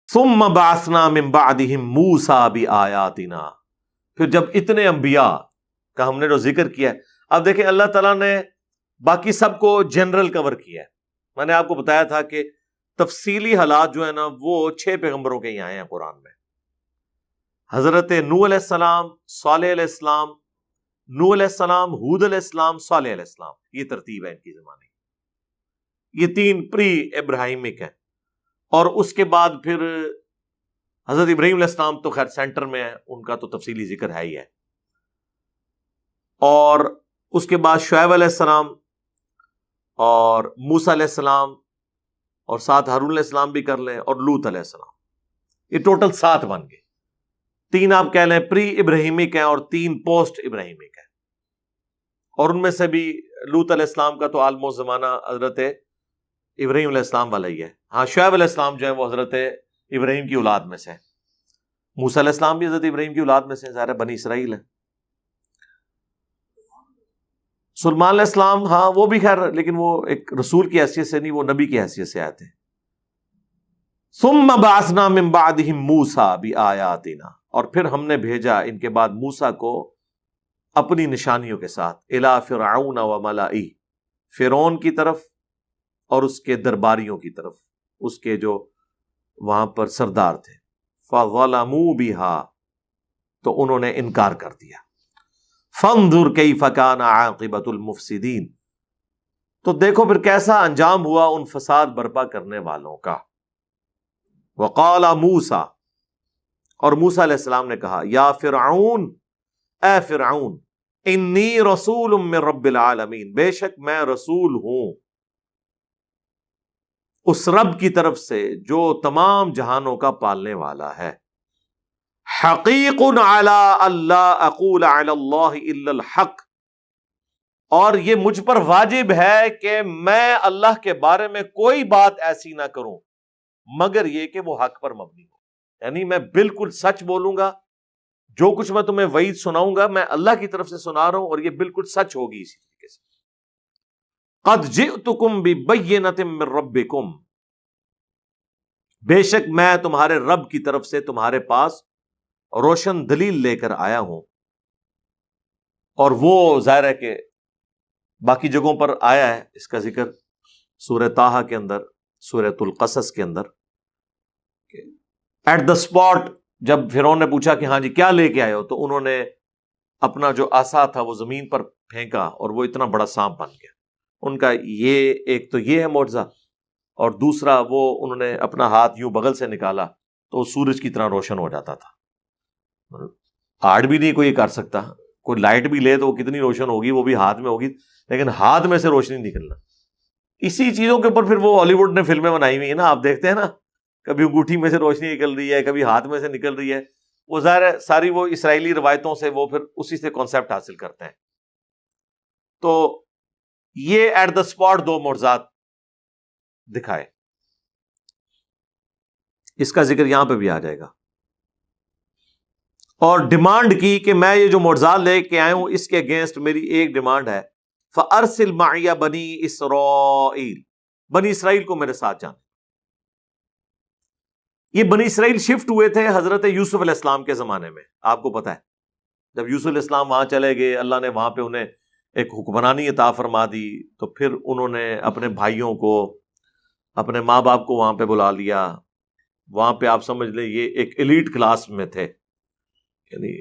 ثم بعثنا من بعدهم موسیٰ بآیاتنا، پھر جب اتنے انبیاء کا ہم نے جو ذکر کیا ہے، اب دیکھیں اللہ تعالیٰ نے باقی سب کو جنرل کور کیا ہے. میں نے آپ کو بتایا تھا کہ تفصیلی حالات جو ہے نا وہ 6 پیغمبروں کے ہی آئے ہیں قرآن میں. حضرت نوح علیہ السلام، صالح علیہ السلام، نوح علیہ السلام، ہود علیہ السلام، صالح علیہ السلام، یہ ترتیب ہے ان کی زمانے کی. یہ 3 پری ابراہیمک ہیں. اور اس کے بعد پھر حضرت ابراہیم علیہ السلام تو خیر سینٹر میں ہے، ان کا تو تفصیلی ذکر ہے ہی ہے. اور اس کے بعد شعیب علیہ السلام اور موسیٰ علیہ السلام اور ساتھ ہارون علیہ السلام بھی کر لیں اور لوط علیہ السلام. یہ ٹوٹل 7 بن گئے. 3 آپ کہہ لیں پری ابراہیمک ہیں اور 3 پوسٹ ابراہیمک ہیں. اور ان میں سے بھی لوط علیہ السلام کا تو آلموسٹ زمانہ حضرت ابراہیم علیہ السلام والا ہی ہے. ہاں شعیب علیہ السلام جو ہے وہ حضرت ابراہیم کی اولاد میں سے ہے. موسیٰ علیہ السلام بھی حضرت ابراہیم کی اولاد میں سے، ظاہر ہے بنی اسرائیل ہے. سلیمان علیہ السلام ہاں وہ بھی خیر، لیکن وہ ایک رسول کی حیثیت سے نہیں، وہ نبی کی حیثیت سے آئے تھے. ثم بعثنا من بعدهم موسیٰ بآیاتنا، اور پھر ہم نے بھیجا ان کے بعد موسیٰ کو اپنی نشانیوں کے ساتھ، الی فرعون وملئہ، فرعون کی طرف اور اس کے درباریوں کی طرف، اس کے جو وہاں پر سردار تھے. فظلموا بها، تو انہوں نے انکار کر دیا. فانظر کیف کان عاقبۃ المفسدین، تو دیکھو پھر کیسا انجام ہوا ان فساد برپا کرنے والوں کا. وقال موسیٰ، اور موسیٰ علیہ السلام نے کہا، یا فرعون، اے فرعون، انی رسول من رب العالمین، بے شک میں رسول ہوں اس رب کی طرف سے جو تمام جہانوں کا پالنے والا ہے. حقیق علی اللہ اقول علی اللہ الا الحق، اور یہ مجھ پر واجب ہے کہ میں اللہ کے بارے میں کوئی بات ایسی نہ کروں مگر یہ کہ وہ حق پر مبنی ہو. یعنی میں بالکل سچ بولوں گا، جو کچھ میں تمہیں وعید سناؤں گا میں اللہ کی طرف سے سنا رہا ہوں اور یہ بالکل سچ ہوگی. اسی طریقے سے قد جئتکم ببینۃ من ربکم، بے شک میں تمہارے رب کی طرف سے تمہارے پاس روشن دلیل لے کر آیا ہوں. اور وہ ظاہر ہے کہ باقی جگہوں پر آیا ہے اس کا ذکر، سورہ طٰہٰ کے اندر، سورۃ القصص کے اندر. ایٹ دا اسپاٹ جب فرعون نے پوچھا کہ ہاں جی کیا لے کے آئے ہو، تو انہوں نے اپنا جو عصا تھا وہ زمین پر پھینکا اور وہ اتنا بڑا سانپ بن گیا. ان کا یہ ایک تو یہ ہے معجزہ، اور دوسرا وہ انہوں نے اپنا ہاتھ یوں بغل سے نکالا تو سورج کی طرح روشن ہو جاتا تھا. آڑ بھی نہیں کوئی کر سکتا، کوئی لائٹ بھی لے تو وہ کتنی روشن ہوگی، وہ بھی ہاتھ میں ہوگی، لیکن ہاتھ میں سے روشنی نکلنا. اسی چیزوں کے اوپر پھر وہ ہالی ووڈ نے فلمیں بنائی ہوئی ہیں نا، آپ دیکھتے ہیں نا، کبھی انگوٹھی میں سے روشنی نکل رہی ہے، کبھی ہاتھ میں سے نکل رہی ہے. وہ ظاہر ہے ساری وہ اسرائیلی روایتوں سے وہ پھر اسی سے کانسیپٹ حاصل کرتے ہیں. تو یہ ایٹ دا اسپاٹ 2 معجزات دکھائے. اس کا ذکر یہاں پہ بھی آ جائے گا. اور ڈیمانڈ کی کہ میں یہ جو معجزات لے کے آیا ہوں اس کے اگینسٹ میری ایک ڈیمانڈ ہے، فَأَرْسِلْ مَعِيَ بَنِي إِسْرَائِيل، بنی اسرائیل کو میرے ساتھ جانا. یہ بنی اسرائیل شفٹ ہوئے تھے حضرت یوسف علیہ السلام کے زمانے میں. آپ کو پتا ہے جب یوسف علیہ السلام وہاں چلے گئے، اللہ نے وہاں پہ انہیں ایک حکمرانی عطا فرما دی، تو پھر انہوں نے اپنے بھائیوں کو، اپنے ماں باپ کو وہاں پہ بلا لیا. وہاں پہ آپ سمجھ لیں یہ ایک ایلیٹ کلاس میں تھے، یعنی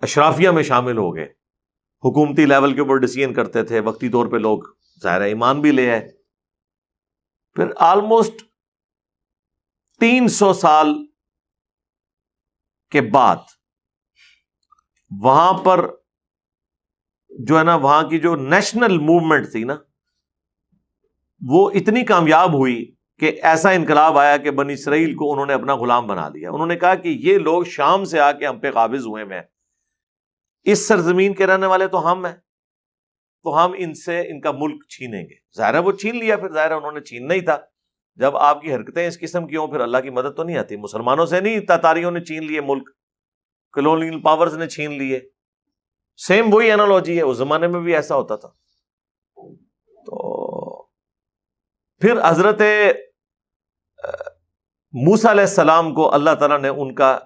اشرافیہ میں شامل ہو گئے، حکومتی لیول کے اوپر ڈیسیژن کرتے تھے. وقتی طور پہ لوگ ظاہر ایمان بھی لے آئے. پھر آلموسٹ 300 سال کے بعد وہاں پر جو ہے نا، وہاں کی جو نیشنل موومنٹ تھی نا، وہ اتنی کامیاب ہوئی کہ ایسا انقلاب آیا کہ بنی اسرائیل کو انہوں نے اپنا غلام بنا لیا. انہوں نے کہا کہ یہ لوگ شام سے آ کے ہم پہ قابض ہوئے ہیں، اس سرزمین کے رہنے والے تو ہم ہیں، تو ہم ان سے ان کا ملک چھینیں گے. ظاہر ہے وہ چھین لیا. پھر ظاہر ہے انہوں نے چھیننا ہی تھا. جب آپ کی حرکتیں اس قسم کی ہوں پھر اللہ کی مدد تو نہیں آتی. مسلمانوں سے نہیں، تاتاریوں نے چھین لیے ملک، کلونیل پاورز نے چھین لیے. سیم وہی انالوجی ہے، اس زمانے میں بھی ایسا ہوتا تھا. تو پھر حضرت موسیٰ علیہ السلام کو اللہ تعالیٰ نے ان کا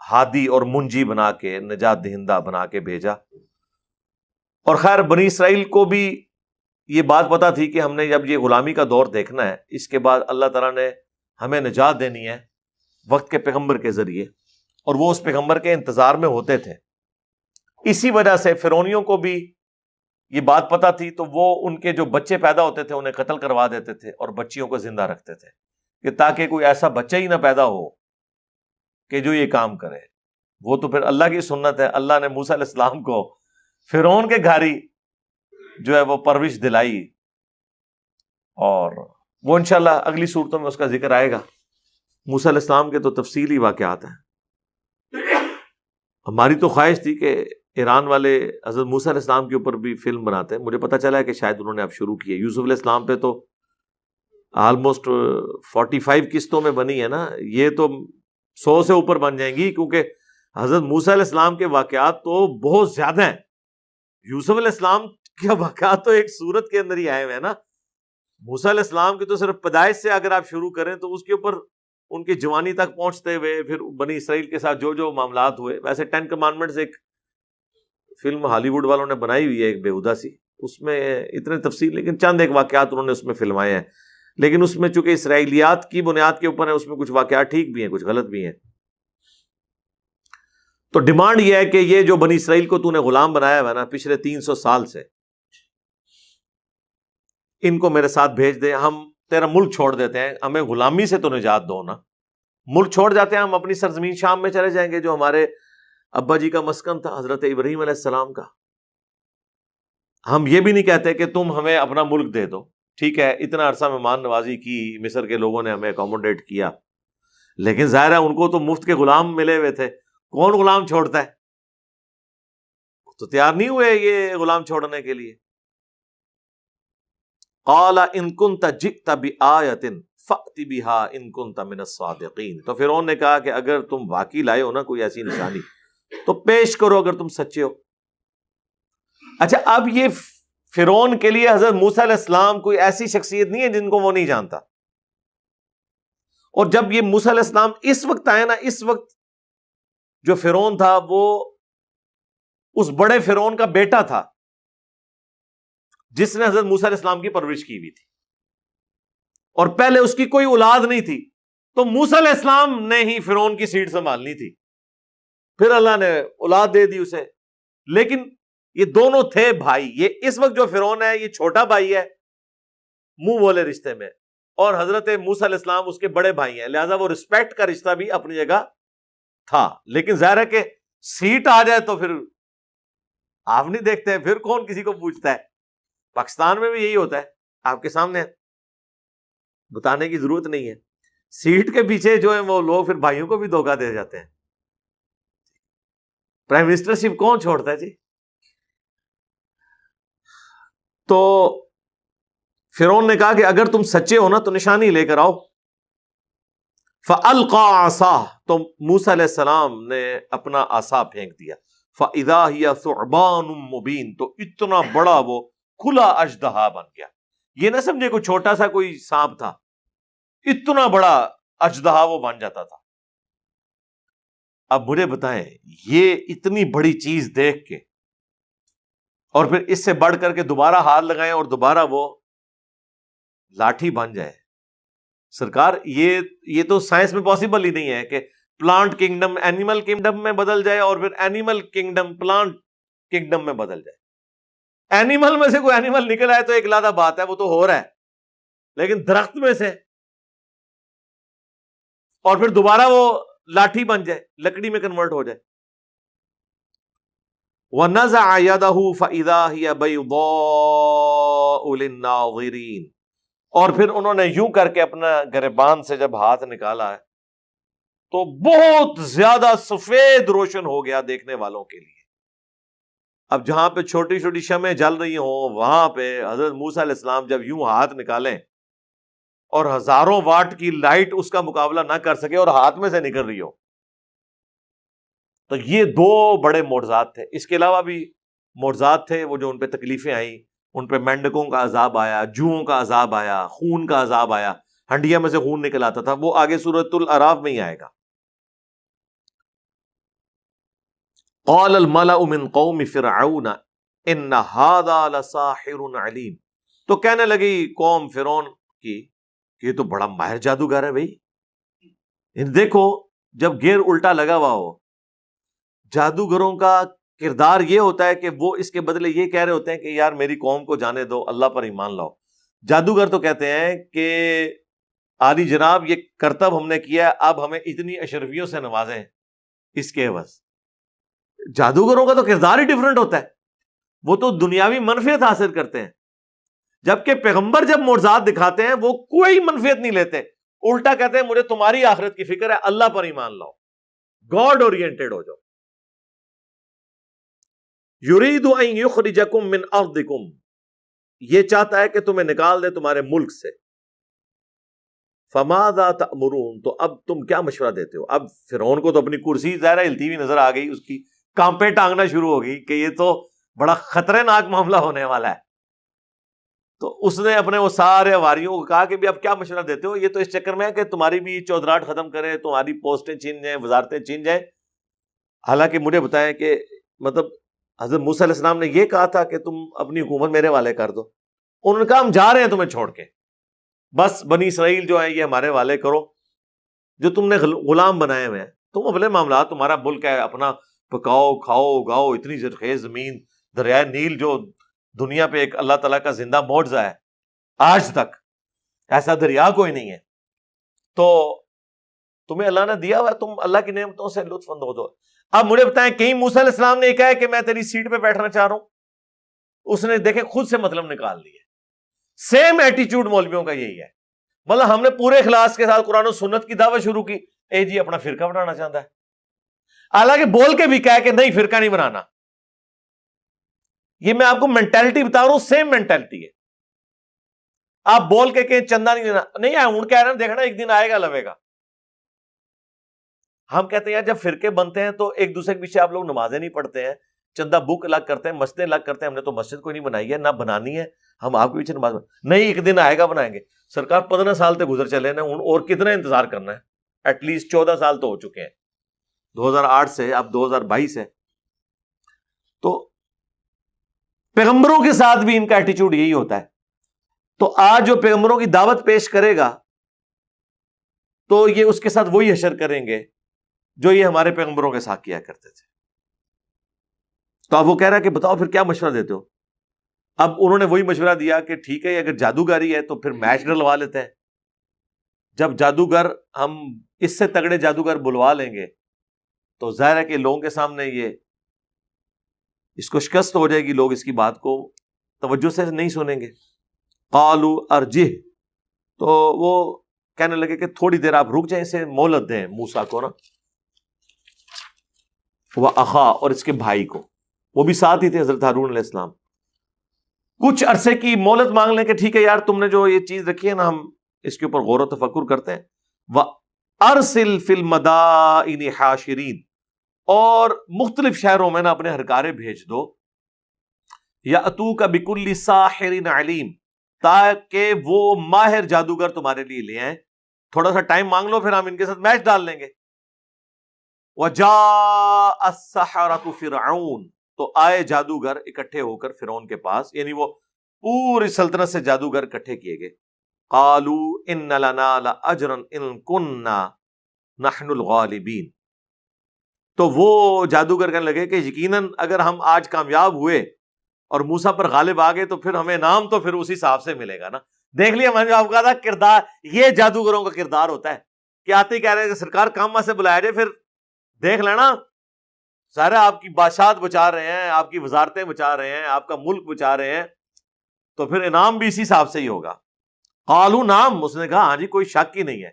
ہادی اور منجی بنا کے، نجات دہندہ بنا کے بھیجا. اور خیر بنی اسرائیل کو بھی یہ بات پتا تھی کہ ہم نے جب یہ غلامی کا دور دیکھنا ہے، اس کے بعد اللہ تعالیٰ نے ہمیں نجات دینی ہے وقت کے پیغمبر کے ذریعے، اور وہ اس پیغمبر کے انتظار میں ہوتے تھے. اسی وجہ سے فرعونیوں کو بھی یہ بات پتا تھی، تو وہ ان کے جو بچے پیدا ہوتے تھے انہیں قتل کروا دیتے تھے اور بچیوں کو زندہ رکھتے تھے، کہ تاکہ کوئی ایسا بچہ ہی نہ پیدا ہو کہ جو یہ کام کرے. وہ تو پھر اللہ کی سنت ہے. اللہ نے موسیٰ علیہ السلام کو فرعون کے گھاری جو ہے وہ پرورش دلائی، اور وہ انشاءاللہ اگلی صورتوں میں اس کا ذکر آئے گا. موسیٰ علیہ السلام کے تو تفصیلی واقعات ہیں. ہماری تو خواہش تھی کہ ایران والے حضرت موسیٰ علیہ السلام کے اوپر بھی فلم بناتے ہیں. مجھے پتا چلا ہے کہ شاید انہوں نے اب شروع کی ہے. یوسف علیہ السلام پہ تو آلموسٹ 45 قسطوں میں بنی ہے نا، یہ تو 100 سے اوپر بن جائیں گی، کیونکہ حضرت موسیٰ علیہ السلام کے واقعات تو بہت زیادہ ہیں. یوسف علیہ السلام کے واقعات تو ایک سورت کے اندر ہی آئے ہوئے ہیں نا. موسیٰ علیہ السلام کی تو صرف پیدائش سے اگر آپ شروع کریں تو اس کے اوپر ان کی جوانی تک پہنچتے ہوئے پھر بنی اسرائیل کے ساتھ جو جو معاملات ہوئے. ویسے 10 کمانڈمنٹس ایک فلم ہالی ووڈ والوں نے بنائی ہوئی ہے ایک بےہودہ سی، اس میں اتنے تفصیل، لیکن چند ایک واقعات انہوں نے اس میں فلمائے ہیں. لیکن اس میں چونکہ اسرائیلیات کی بنیاد کے اوپر ہے، اس میں کچھ واقعات ٹھیک بھی ہیں کچھ غلط بھی ہیں. تو ڈیمانڈ یہ ہے کہ یہ جو بنی اسرائیل کو تو نے غلام بنایا ہوا ہے نا پچھلے 300 سال سے، ان کو میرے ساتھ بھیج دے، ہم تیرا ملک چھوڑ دیتے ہیں، ہمیں غلامی سے تو نجات دو نا. ملک چھوڑ جاتے ہیں، ہم اپنی سرزمین شام میں چلے جائیں گے جو ہمارے ابا جی کا مسکن تھا حضرت ابراہیم علیہ السلام کا. ہم یہ بھی نہیں کہتے کہ تم ہمیں اپنا ملک دے دو. ٹھیک ہے، اتنا عرصہ مہمان نوازی کی، مصر کے لوگوں نے ہمیں اکوموڈیٹ کیا، لیکن ظاہر ہے ان کو تو مفت کے غلام ملے ہوئے تھے. کون غلام چھوڑتا ہے؟ تو تیار نہیں ہوئے یہ غلام چھوڑنے کے لیے. قال ان كنت جئت بآية فأت بها ان كنت من الصادقين. تو فرعون نے کہا کہ اگر تم واقعی لائے ہو نا کوئی ایسی نشانی تو پیش کرو اگر تم سچے ہو. اچھا، اب یہ فرعون کے لیے حضرت موسیٰ علیہ السلام کوئی ایسی شخصیت نہیں ہے جن کو وہ نہیں جانتا. اور جب یہ موسیٰ علیہ السلام اس وقت آئے نا، اس وقت جو فرعون تھا وہ اس بڑے فرعون کا بیٹا تھا جس نے حضرت موسیٰ علیہ السلام کی پرورش کی ہوئی تھی، اور پہلے اس کی کوئی اولاد نہیں تھی. تو موسیٰ علیہ السلام نے ہی فرعون کی سیٹ سنبھالنی تھی، پھر اللہ نے اولاد دے دی اسے. لیکن یہ دونوں تھے بھائی. یہ اس وقت جو فرعون ہے یہ چھوٹا بھائی ہے منہ بولے رشتے میں، اور حضرت موسیٰ علیہ السلام اس کے بڑے بھائی ہیں، لہذا وہ رسپیکٹ کا رشتہ بھی اپنی جگہ تھا. لیکن ظاہر ہے کہ سیٹ آ جائے تو پھر آپ نہیں دیکھتے، پھر کون کسی کو پوچھتا ہے. پاکستان میں بھی یہی ہوتا ہے، آپ کے سامنے بتانے کی ضرورت نہیں ہے. سیٹ کے پیچھے جو ہے وہ لوگ پھر بھائیوں کو بھی دھوکہ دے جاتے ہیں. پرائم منسٹرشپ کون چھوڑتا ہے جی؟ تو فرعون نے کہا کہ اگر تم سچے ہو نا تو نشانی لے کر آؤ. فَأَلْقَى عَصَاهُ. تو موسیٰ علیہ السلام نے اپنا عصا پھینک دیا. فَإِذَا هِيَ ثُعْبَانٌ مُبِينٌ. تو اتنا بڑا وہ کھلا اژدہا بن گیا. یہ نہ سمجھے کوئی چھوٹا سا کوئی سانپ تھا، اتنا بڑا اژدہا وہ بن جاتا تھا. اب مجھے بتائیں، یہ اتنی بڑی چیز دیکھ کے اور پھر اس سے بڑھ کر کے دوبارہ ہاتھ لگائیں اور دوبارہ وہ لاٹھی بن جائے. سرکار یہ تو سائنس میں پاسبل ہی نہیں ہے کہ پلانٹ کنگڈم اینیمل کنگڈم میں بدل جائے اور پھر اینیمل کنگڈم پلانٹ کنگڈم میں بدل جائے. اینیمل میں سے کوئی اینیمل نکل آئے تو ایک علیحدہ بات ہے، وہ تو ہو رہا ہے، لیکن درخت میں سے اور پھر دوبارہ وہ لاٹھی بن جائے، لکڑی میں کنورٹ ہو جائے. وَنَزَعَ يَدَهُ فَإِذَا هِيَ بَيْضَاءُ لِلنَّاظِرِينَ. اور پھر انہوں نے یوں کر کے اپنا گریبان سے جب ہاتھ نکالا ہے تو بہت زیادہ سفید روشن ہو گیا دیکھنے والوں کے لیے. اب جہاں پہ چھوٹی چھوٹی شمعیں جل رہی ہوں وہاں پہ حضرت موسیٰ علیہ السلام جب یوں ہاتھ نکالیں اور ہزاروں واٹ کی لائٹ اس کا مقابلہ نہ کر سکے اور ہاتھ میں سے نکل رہی ہو، تو یہ دو بڑے معجزات تھے. اس کے علاوہ بھی معجزات تھے وہ جو ان پہ تکلیفیں آئیں، ان پہ مینڈکوں کا عذاب آیا، جوؤں کا عذاب آیا، خون کا عذاب آیا. ہنڈیا میں سے خون نکل آتا تھا، وہ آگے سورۃ الاعراف میں ہی آئے گا. قال الملأ من قوم فرعون ان هذا لساحر علیم، تو کہنے لگی قوم فرعون کی کہ یہ تو بڑا ماہر جادوگر ہے بھائی. دیکھو جب گیر الٹا لگا ہوا ہو، جادوگروں کا کردار یہ ہوتا ہے کہ وہ اس کے بدلے یہ کہہ رہے ہوتے ہیں کہ یار میری قوم کو جانے دو، اللہ پر ایمان لاؤ. جادوگر تو کہتے ہیں کہ عالی جناب یہ کرتب ہم نے کیا ہے، اب ہمیں اتنی اشرفیوں سے نوازیں اس کے عوض. جادوگروں کا تو کردار ہی ڈیفرنٹ ہوتا ہے، وہ تو دنیاوی منفعت حاصل کرتے ہیں، جبکہ پیغمبر جب معجزات دکھاتے ہیں وہ کوئی منفعت نہیں لیتے، الٹا کہتے ہیں مجھے تمہاری آخرت کی فکر ہے، اللہ پر ایمان لاؤ، گاڈ اورینٹڈ ہو جاؤ. یرید ان یخرجکم من ارضکم، یہ چاہتا ہے کہ تمہیں نکال دے تمہارے ملک سے. فماذا تأمرون، تو اب تم کیا مشورہ دیتے ہو؟ اب فرعون کو تو اپنی کرسی ظاہرہ ہلتی ہوئی نظر آ گئی، اس کی کانپیں ٹانگنا شروع ہو گئی کہ یہ تو بڑا خطرناک معاملہ ہونے والا ہے. تو اس نے اپنے وہ سارے واریوں کو کہا کہ بھی اب کیا مشورہ دیتے ہو؟ یہ تو اس چکر میں ہے کہ تمہاری بھی چودراہٹ ختم کرے، تمہاری پوسٹیں چھین جائیں، وزارتیں چھین جائیں. حالانکہ مجھے بتائیں کہ مطلب حضرت موسیٰ علیہ السلام نے یہ کہا تھا کہ تم اپنی حکومت میرے والے کر دو. انہوں نے کہا ہم جا رہے ہیں تمہیں چھوڑ کے، بس بنی اسرائیل جو ہیں یہ ہمارے والے کرو، جو تم نے غلام بنائے ہوئے ہیں، تم اپنے معاملات، تمہارا ملک ہے، اپنا پکاؤ کھاؤ اگاؤ. اتنی زرخیز زمین، دریائے نیل جو دنیا پہ ایک اللہ تعالیٰ کا زندہ معجزہ ہے، آج تک ایسا دریا کوئی نہیں ہے. تو تمہیں اللہ نے دیا ہوا ہے، تم اللہ کی نعمتوں سے لطف اندوز ہو. اب مجھے بتائیں کہیں موسیٰ علیہ السلام نے یہ کہا ہے کہ میں تیری سیٹ پہ بیٹھنا چاہ رہا ہوں؟ اس نے دیکھے خود سے مطلب نکال لیا. سیم ایٹیچیوڈ مولویوں کا یہی ہے. مطلب ہم نے پورے اخلاص کے ساتھ قرآن و سنت کی دعوت شروع کی، اے جی اپنا فرقہ بنانا چاہتا ہے، حالانکہ بول کے بھی کہا کہ نہیں فرقہ نہیں بنانا. یہ میں آپ کو مینٹالٹی بتا رہا ہوں، سیم مینٹالٹی ہے. آپ بول کے کہ چندہ نہیں دینا، نہیں آئے ان کہہ رہے ہیں دیکھنا ایک دن آئے گا لوے گا. ہم کہتے ہیں جب فرقے بنتے ہیں تو ایک دوسرے کے پیچھے آپ لوگ نمازیں نہیں پڑھتے ہیں، چندہ بک الگ کرتے ہیں، مسجدیں الگ کرتے ہیں. ہم نے تو مسجد کوئی نہیں بنائی ہے، نہ بنانی ہے، ہم آپ کے پیچھے نماز نہیں، ایک دن آئے گا بنائیں گے. سرکار 15 سال تک گزر چلے نا، اور کتنا انتظار کرنا ہے؟ ایٹ لیسٹ 14 سال تو ہو چکے ہیں، 2008 سے اب 2022 ہے. تو پیغمبروں کے ساتھ بھی ان کا ایٹیچیوڈ یہی ہوتا ہے. تو آج جو پیغمبروں کی دعوت پیش کرے گا تو یہ اس کے ساتھ وہی حشر کریں گے جو یہ ہمارے پیغمبروں کے ساتھ کیا کرتے تھے. تو اب وہ کہہ رہا ہے کہ بتاؤ پھر کیا مشورہ دیتے ہو؟ اب انہوں نے وہی مشورہ دیا کہ ٹھیک ہے اگر جادوگری ہے تو پھر میچ ڈلوا لیتے ہیں. جب جادوگر، ہم اس سے تگڑے جادوگر بلوا لیں گے تو ظاہر ہے کہ لوگوں کے سامنے یہ اس کو شکست ہو جائے گی، لوگ اس کی بات کو توجہ سے نہیں سنیں گے. قالوا ارجہ، تو وہ کہنے لگے کہ تھوڑی دیر آپ رک جائیں، اسے مہلت دیں موسیٰ کو نا، وہ اخا، اور اس کے بھائی کو، وہ بھی ساتھ ہی تھے حضرت ہارون علیہ السلام. کچھ عرصے کی مہلت مانگ لیں کہ ٹھیک ہے یار تم نے جو یہ چیز رکھی ہے نا، ہم اس کے اوپر غور و تفکر کرتے ہیں. وَأَرْسِلْ فِي الْمَدَائِنِ حَاشِرِينَ، اور مختلف شہروں میں نا اپنے ہرکارے بھیج دو. يَأْتُوكَ بِكُلِّ سَاحِرٍ عَلِيمٍ، تاکہ وہ ماہر جادوگر تمہارے لیے لے آئیں. تھوڑا سا ٹائم مانگ لو، پھر ہم ان کے ساتھ میچ ڈال لیں گے. وَجَاءَ السَّحَرَةُ فِرْعَوْنَ، تو آئے جادوگر اکٹھے ہو کر فرعون کے پاس، یعنی وہ پوری سلطنت سے جادوگر اکٹھے کیے گئے. قَالُوا إِنَّ لَنَا لَأَجْرًا إِن كُنَّا نَحْنُ الْغَالِبِينَ، تو وہ جادوگر کہنے لگے کہ یقیناً اگر ہم آج کامیاب ہوئے اور موسیٰ پر غالب آ گئے تو پھر ہمیں انعام تو پھر اسی حساب سے ملے گا نا. دیکھ لیا میں نے آپ کہا تھا کردار، یہ جادوگروں کا کردار ہوتا ہے کہ آتے ہی کہہ رہے ہیں کہ سرکار کام سے بلایا جائے، پھر دیکھ لینا سارا آپ کی بادشاہت بچا رہے ہیں، آپ کی وزارتیں بچا رہے ہیں، آپ کا ملک بچا رہے ہیں، تو پھر انعام بھی اسی حساب سے ہی ہوگا. قالوا نعم، اس نے کہا ہاں جی کوئی شک ہی نہیں ہے،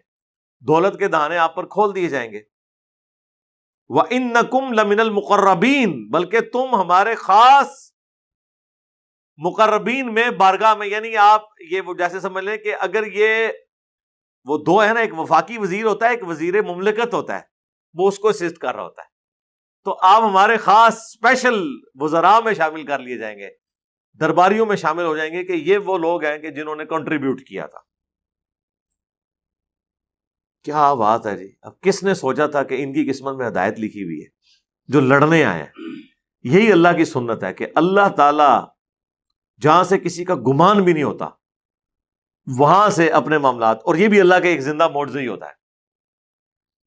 دولت کے دانے آپ پر کھول دیے جائیں گے. وَإِنَّكُمْ لَمِنَ الْمُقَرَّبِينَ، بلکہ تم ہمارے خاص مقربین میں، بارگاہ میں، یعنی آپ یہ وہ جیسے سمجھ لیں کہ اگر یہ وہ دو ہے نا، ایک وفاقی وزیر ہوتا ہے، ایک وزیر مملکت ہوتا ہے، وہ اس کو اسسٹ کر رہا ہوتا ہے، تو آپ ہمارے خاص اسپیشل وزراء میں شامل کر لیے جائیں گے، درباریوں میں شامل ہو جائیں گے کہ یہ وہ لوگ ہیں کہ جنہوں نے کنٹریبیوٹ کیا تھا. کیا بات ہے جی. اب کس نے سوچا تھا کہ ان کی قسمت میں ہدایت لکھی ہوئی ہے جو لڑنے آئے ہیں. یہی اللہ کی سنت ہے کہ اللہ تعالی جہاں سے کسی کا گمان بھی نہیں ہوتا وہاں سے اپنے معاملات، اور یہ بھی اللہ کے ایک زندہ معجزہ ہی ہوتا ہے.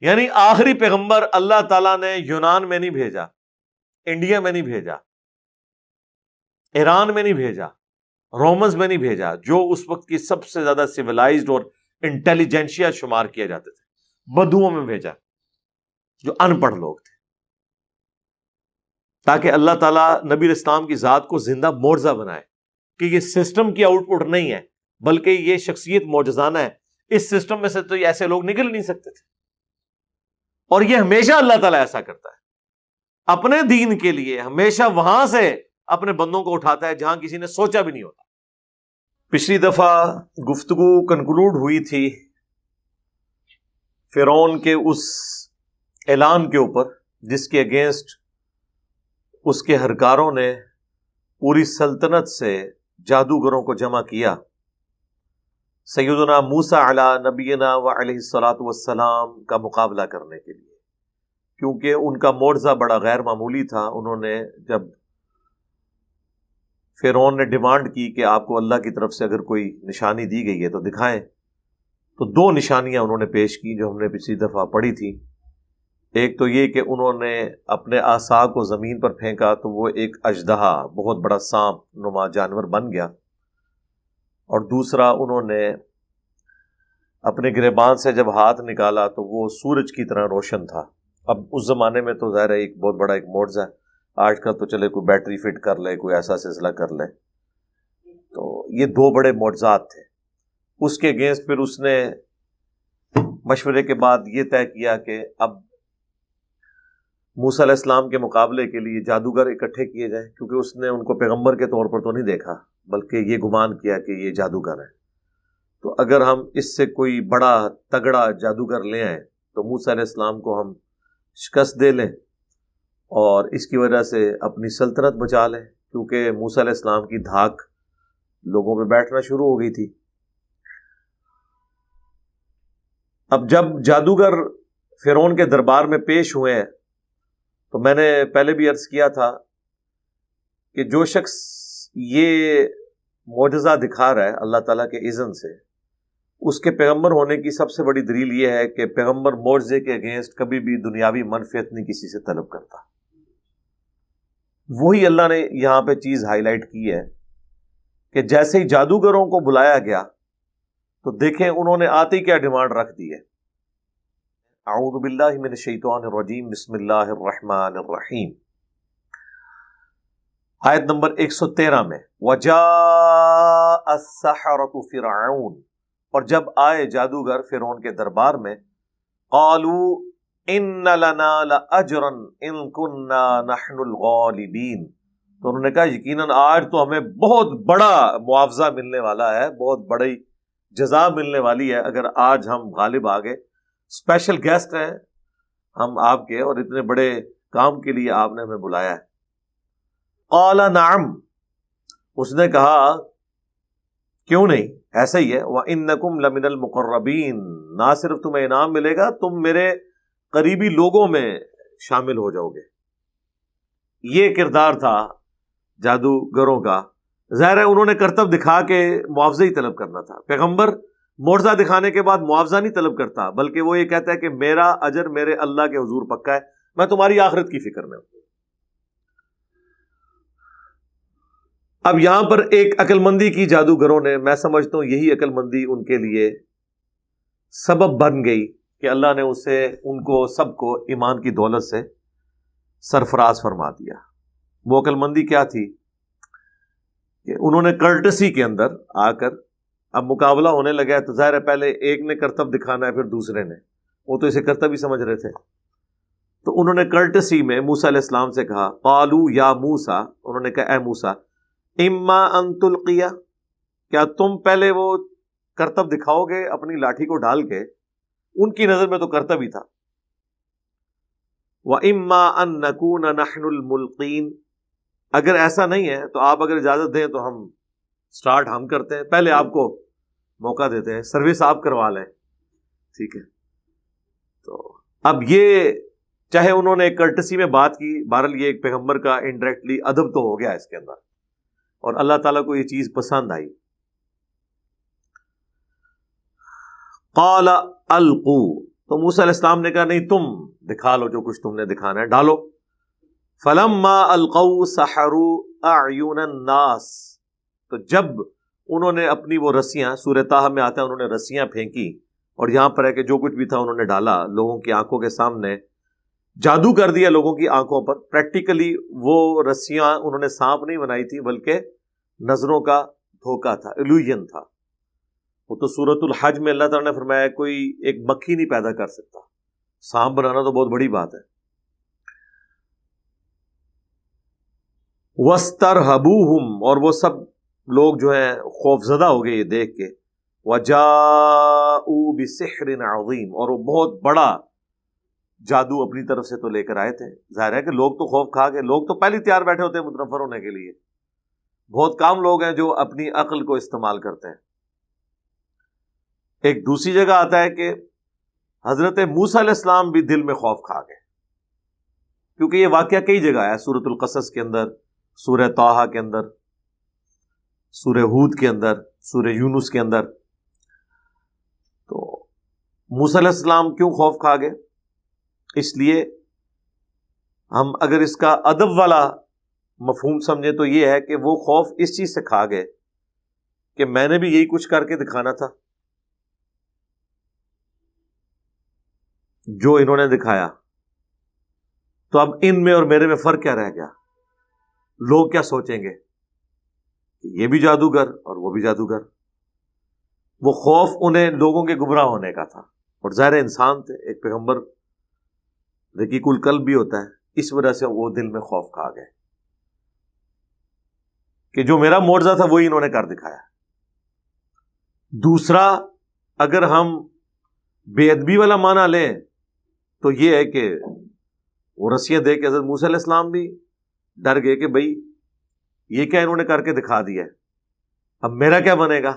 یعنی آخری پیغمبر اللہ تعالیٰ نے یونان میں نہیں بھیجا، انڈیا میں نہیں بھیجا، ایران میں نہیں بھیجا، رومنز میں نہیں بھیجا جو اس وقت کی سب سے زیادہ سیولائزڈ اور انٹیلیجنشیا شمار کیا جاتے تھے. بدوؤں میں بھیجا جو ان پڑھ لوگ تھے، تاکہ اللہ تعالیٰ نبی اسلام کی ذات کو زندہ معجزہ بنائے کہ یہ سسٹم کی آؤٹ پٹ نہیں ہے بلکہ یہ شخصیت معجزانہ ہے. اس سسٹم میں سے تو ایسے لوگ نکل نہیں سکتے تھے، اور یہ ہمیشہ اللہ تعالیٰ ایسا کرتا ہے. اپنے دین کے لیے ہمیشہ وہاں سے اپنے بندوں کو اٹھاتا ہے جہاں کسی نے سوچا بھی نہیں ہوتا. پچھلی دفعہ گفتگو کنکلوڈ ہوئی تھی فرعون کے اس اعلان کے اوپر جس کے اگینسٹ اس کے ہرکاروں نے پوری سلطنت سے جادوگروں کو جمع کیا سیدنا موسیٰ علی نبینا و علیہ الصلاۃ والسلام کا مقابلہ کرنے کے لیے، کیونکہ ان کا معجزہ بڑا غیر معمولی تھا. انہوں نے جب فرعون نے ڈیمانڈ کی کہ آپ کو اللہ کی طرف سے اگر کوئی نشانی دی گئی ہے تو دکھائیں، تو 2 نشانیاں انہوں نے پیش کی جو ہم نے پچھلی دفعہ پڑھی تھی. ایک تو یہ کہ انہوں نے اپنے عصا کو زمین پر پھینکا تو وہ ایک اژدہا، بہت بڑا سانپ نما جانور بن گیا، اور دوسرا انہوں نے اپنے گریبان سے جب ہاتھ نکالا تو وہ سورج کی طرح روشن تھا. اب اس زمانے میں تو ظاہر ہے ایک بہت بڑا ایک معجزہ ہے. آج کل تو چلے کوئی بیٹری فٹ کر لے، کوئی ایسا سلسلہ کر لے. تو یہ 2 بڑے معجزات تھے. اس کے اگینسٹ پھر اس نے مشورے کے بعد یہ طے کیا کہ اب موسیٰ علیہ السلام کے مقابلے کے لیے جادوگر اکٹھے کیے جائیں، کیونکہ اس نے ان کو پیغمبر کے طور پر تو نہیں دیکھا بلکہ یہ گمان کیا کہ یہ جادوگر ہے. تو اگر ہم اس سے کوئی بڑا تگڑا جادوگر لے آئیں تو موسیٰ علیہ السلام کو ہم شکست دے لیں اور اس کی وجہ سے اپنی سلطنت بچا لیں، کیونکہ موسیٰ علیہ السلام کی دھاک لوگوں پہ بیٹھنا شروع ہو گئی تھی. اب جب جادوگر فرعون کے دربار میں پیش ہوئے ہیں تو میں نے پہلے بھی عرض کیا تھا کہ جو شخص یہ معجزہ دکھا رہا ہے اللہ تعالیٰ کے اذن سے، اس کے پیغمبر ہونے کی سب سے بڑی دلیل یہ ہے کہ پیغمبر معجزے کے اگینسٹ کبھی بھی دنیاوی منفعت نہیں کسی سے طلب کرتا. وہی اللہ نے یہاں پہ چیز ہائی لائٹ کی ہے کہ جیسے ہی جادوگروں کو بلایا گیا تو دیکھیں انہوں نے آتے ہی کیا ڈیمانڈ رکھ دی ہے. اعوذ باللہ من الشیطان الرجیم، بسم اللہ الرحمن الرحیم. آیت نمبر 113 میں وَجَاءَ السَّحَرَةُ فِرْعَوْنَ، اور جب آئے جادوگر فرعون کے دربار میں، قالوا ان لنا لأجرا ان كنا نحن الغالبین، تو انہوں نے کہا یقیناً آج تو ہمیں بہت بڑا معاوضہ ملنے والا ہے، بہت بڑی جزا ملنے والی ہے اگر آج ہم غالب آ گئے. اسپیشل گیسٹ ہیں ہم آپ کے، اور اتنے بڑے کام کے لیے آپ نے ہمیں بلایا ہے. قال نعم، اس نے کہا کیوں نہیں، ایسا ہی ہے. وَإِنَّكُمْ لَمِنَ الْمُقَرَّبِينَ، نہ صرف تمہیں انعام ملے گا، تم میرے قریبی لوگوں میں شامل ہو جاؤ گے. یہ کردار تھا جادوگروں کا. ظاہر ہے انہوں نے کرتب دکھا کے معاوضہ ہی طلب کرنا تھا. پیغمبر معجزہ دکھانے کے بعد معاوضہ نہیں طلب کرتا، بلکہ وہ یہ کہتا ہے کہ میرا اجر میرے اللہ کے حضور پکا ہے، میں تمہاری آخرت کی فکر میں ہوں. اب یہاں پر ایک عقل مندی کی جادوگروں نے، میں سمجھتا ہوں یہی عقل مندی ان کے لیے سبب بن گئی کہ اللہ نے ان کو سب کو ایمان کی دولت سے سرفراز فرما دیا. وہ عقل مندی کیا تھی کہ انہوں نے کرٹسی کے اندر آ کر، اب مقابلہ ہونے لگا ہے تو ظاہر ہے پہلے ایک نے کرتب دکھانا ہے پھر دوسرے نے، وہ تو اسے کرتب ہی سمجھ رہے تھے. تو انہوں نے کرٹسی میں موسیٰ علیہ السلام سے کہا، قالوا یا موسیٰ، انہوں نے کہا اے موسیٰ، اما ان تلقی، کیا تم پہلے وہ کرتب دکھاؤ گے اپنی لاٹھی کو ڈال کے؟ ان کی نظر میں تو کرتب ہی تھا. وَإِمَّا أَن نَّكُونَ نَحْنُ الْمُلْقِينَ، اگر ایسا نہیں ہے تو آپ اگر اجازت دیں تو ہم سٹارٹ ہم کرتے ہیں، پہلے آپ کو موقع دیتے ہیں، سروس آپ کروا لیں. ٹھیک ہے. اب یہ چاہے انہوں نے ایک کرٹسی میں بات کی، بہرحال یہ ایک پیغمبر کا انڈائریکٹلی ادب تو ہو گیا اس کے اندر، اور اللہ تعالیٰ کو یہ چیز پسند آئی۔ قال القوا، تو موسیٰ علیہ السلام نے کہا نہیں، تم دکھا لو جو کچھ تم نے دکھانا ہے، ڈالو۔ فلما القوا سحروا اعین الناس، تو جب انہوں نے اپنی وہ رسیاں، سورہ طٰہٰ میں آتا ہے انہوں نے رسیاں پھینکی، اور یہاں پر ہے کہ جو کچھ بھی تھا انہوں نے ڈالا لوگوں کی آنکھوں کے سامنے، جادو کر دیا لوگوں کی آنکھوں پر۔ پریکٹیکلی وہ رسیاں انہوں نے سانپ نہیں بنائی تھی بلکہ نظروں کا دھوکہ تھا، ایلوژن تھا۔ وہ تو سورۃ الحج میں اللہ تعالیٰ نے فرمایا کوئی ایک مکھی نہیں پیدا کر سکتا، سانپ بنانا تو بہت بڑی بات ہے۔ وَاسْتَرْهَبُوهُمْ، اور وہ سب لوگ جو ہیں خوف زدہ ہو گئے یہ دیکھ کے، وَجَاءُوا بِسِحْرٍ عَظِيمٍ، اور وہ بہت بڑا جادو اپنی طرف سے تو لے کر آئے تھے۔ ظاہر ہے کہ لوگ تو خوف کھا گئے، لوگ تو پہلے تیار بیٹھے ہوتے ہیں متنفر ہونے کے لیے، بہت کم لوگ ہیں جو اپنی عقل کو استعمال کرتے ہیں۔ ایک دوسری جگہ آتا ہے کہ حضرت موسیٰ علیہ السلام بھی دل میں خوف کھا گئے، کیونکہ یہ واقعہ کئی جگہ ہے، سورۃ القصص کے اندر، سورہ طٰہٰ کے اندر، سورہ ہود کے اندر، سورہ یونس کے اندر۔ تو موسیٰ علیہ السلام کیوں خوف کھا گئے؟ اس لیے ہم اگر اس کا ادب والا مفہوم سمجھیں تو یہ ہے کہ وہ خوف اس چیز سے کھا گئے کہ میں نے بھی یہی کچھ کر کے دکھانا تھا جو انہوں نے دکھایا، تو اب ان میں اور میرے میں فرق کیا رہ گیا؟ لوگ کیا سوچیں گے کہ یہ بھی جادوگر اور وہ بھی جادوگر۔ وہ خوف انہیں لوگوں کے گمراہ ہونے کا تھا، اور ظاہر انسان تھے، ایک پیغمبر رقیق القلب بھی ہوتا ہے، اس وجہ سے وہ دل میں خوف کھا گئے کہ جو میرا معجزہ تھا وہی انہوں نے کر دکھایا۔ دوسرا، اگر ہم بے ادبی والا معنی لیں تو یہ ہے کہ وہ رسیاں دے کے حضرت موسیٰ علیہ السلام بھی ڈر گئے کہ بھئی یہ کیا انہوں نے کر کے دکھا دیا ہے، اب میرا کیا بنے گا۔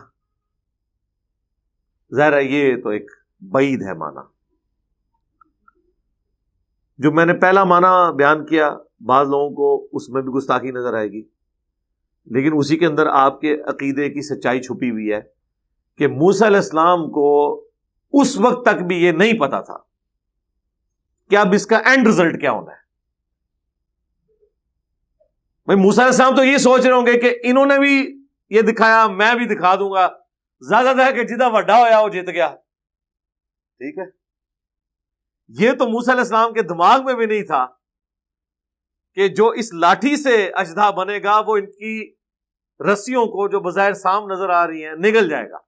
ظاہر ہے یہ تو ایک بعید ہے معنی۔ جو میں نے پہلا معنی بیان کیا، بعض لوگوں کو اس میں بھی گستاخی نظر آئے گی، لیکن اسی کے اندر آپ کے عقیدے کی سچائی چھپی ہوئی ہے کہ موسیٰ علیہ السلام کو اس وقت تک بھی یہ نہیں پتا تھا کہ اب اس کا اینڈ رزلٹ کیا ہونا ہے۔ بھائی موسیٰ علیہ السلام تو یہ سوچ رہے ہوں گے کہ انہوں نے بھی یہ دکھایا، میں بھی دکھا دوں گا، زیادہ ہے کہ جدہ وڈا ہویا وہ جیت گیا۔ ٹھیک ہے، یہ تو موسیٰ علیہ السلام کے دماغ میں بھی نہیں تھا کہ جو اس لاٹھی سے اژدھا بنے گا وہ ان کی رسیوں کو جو بظاہر سام نظر آ رہی ہیں نگل جائے گا۔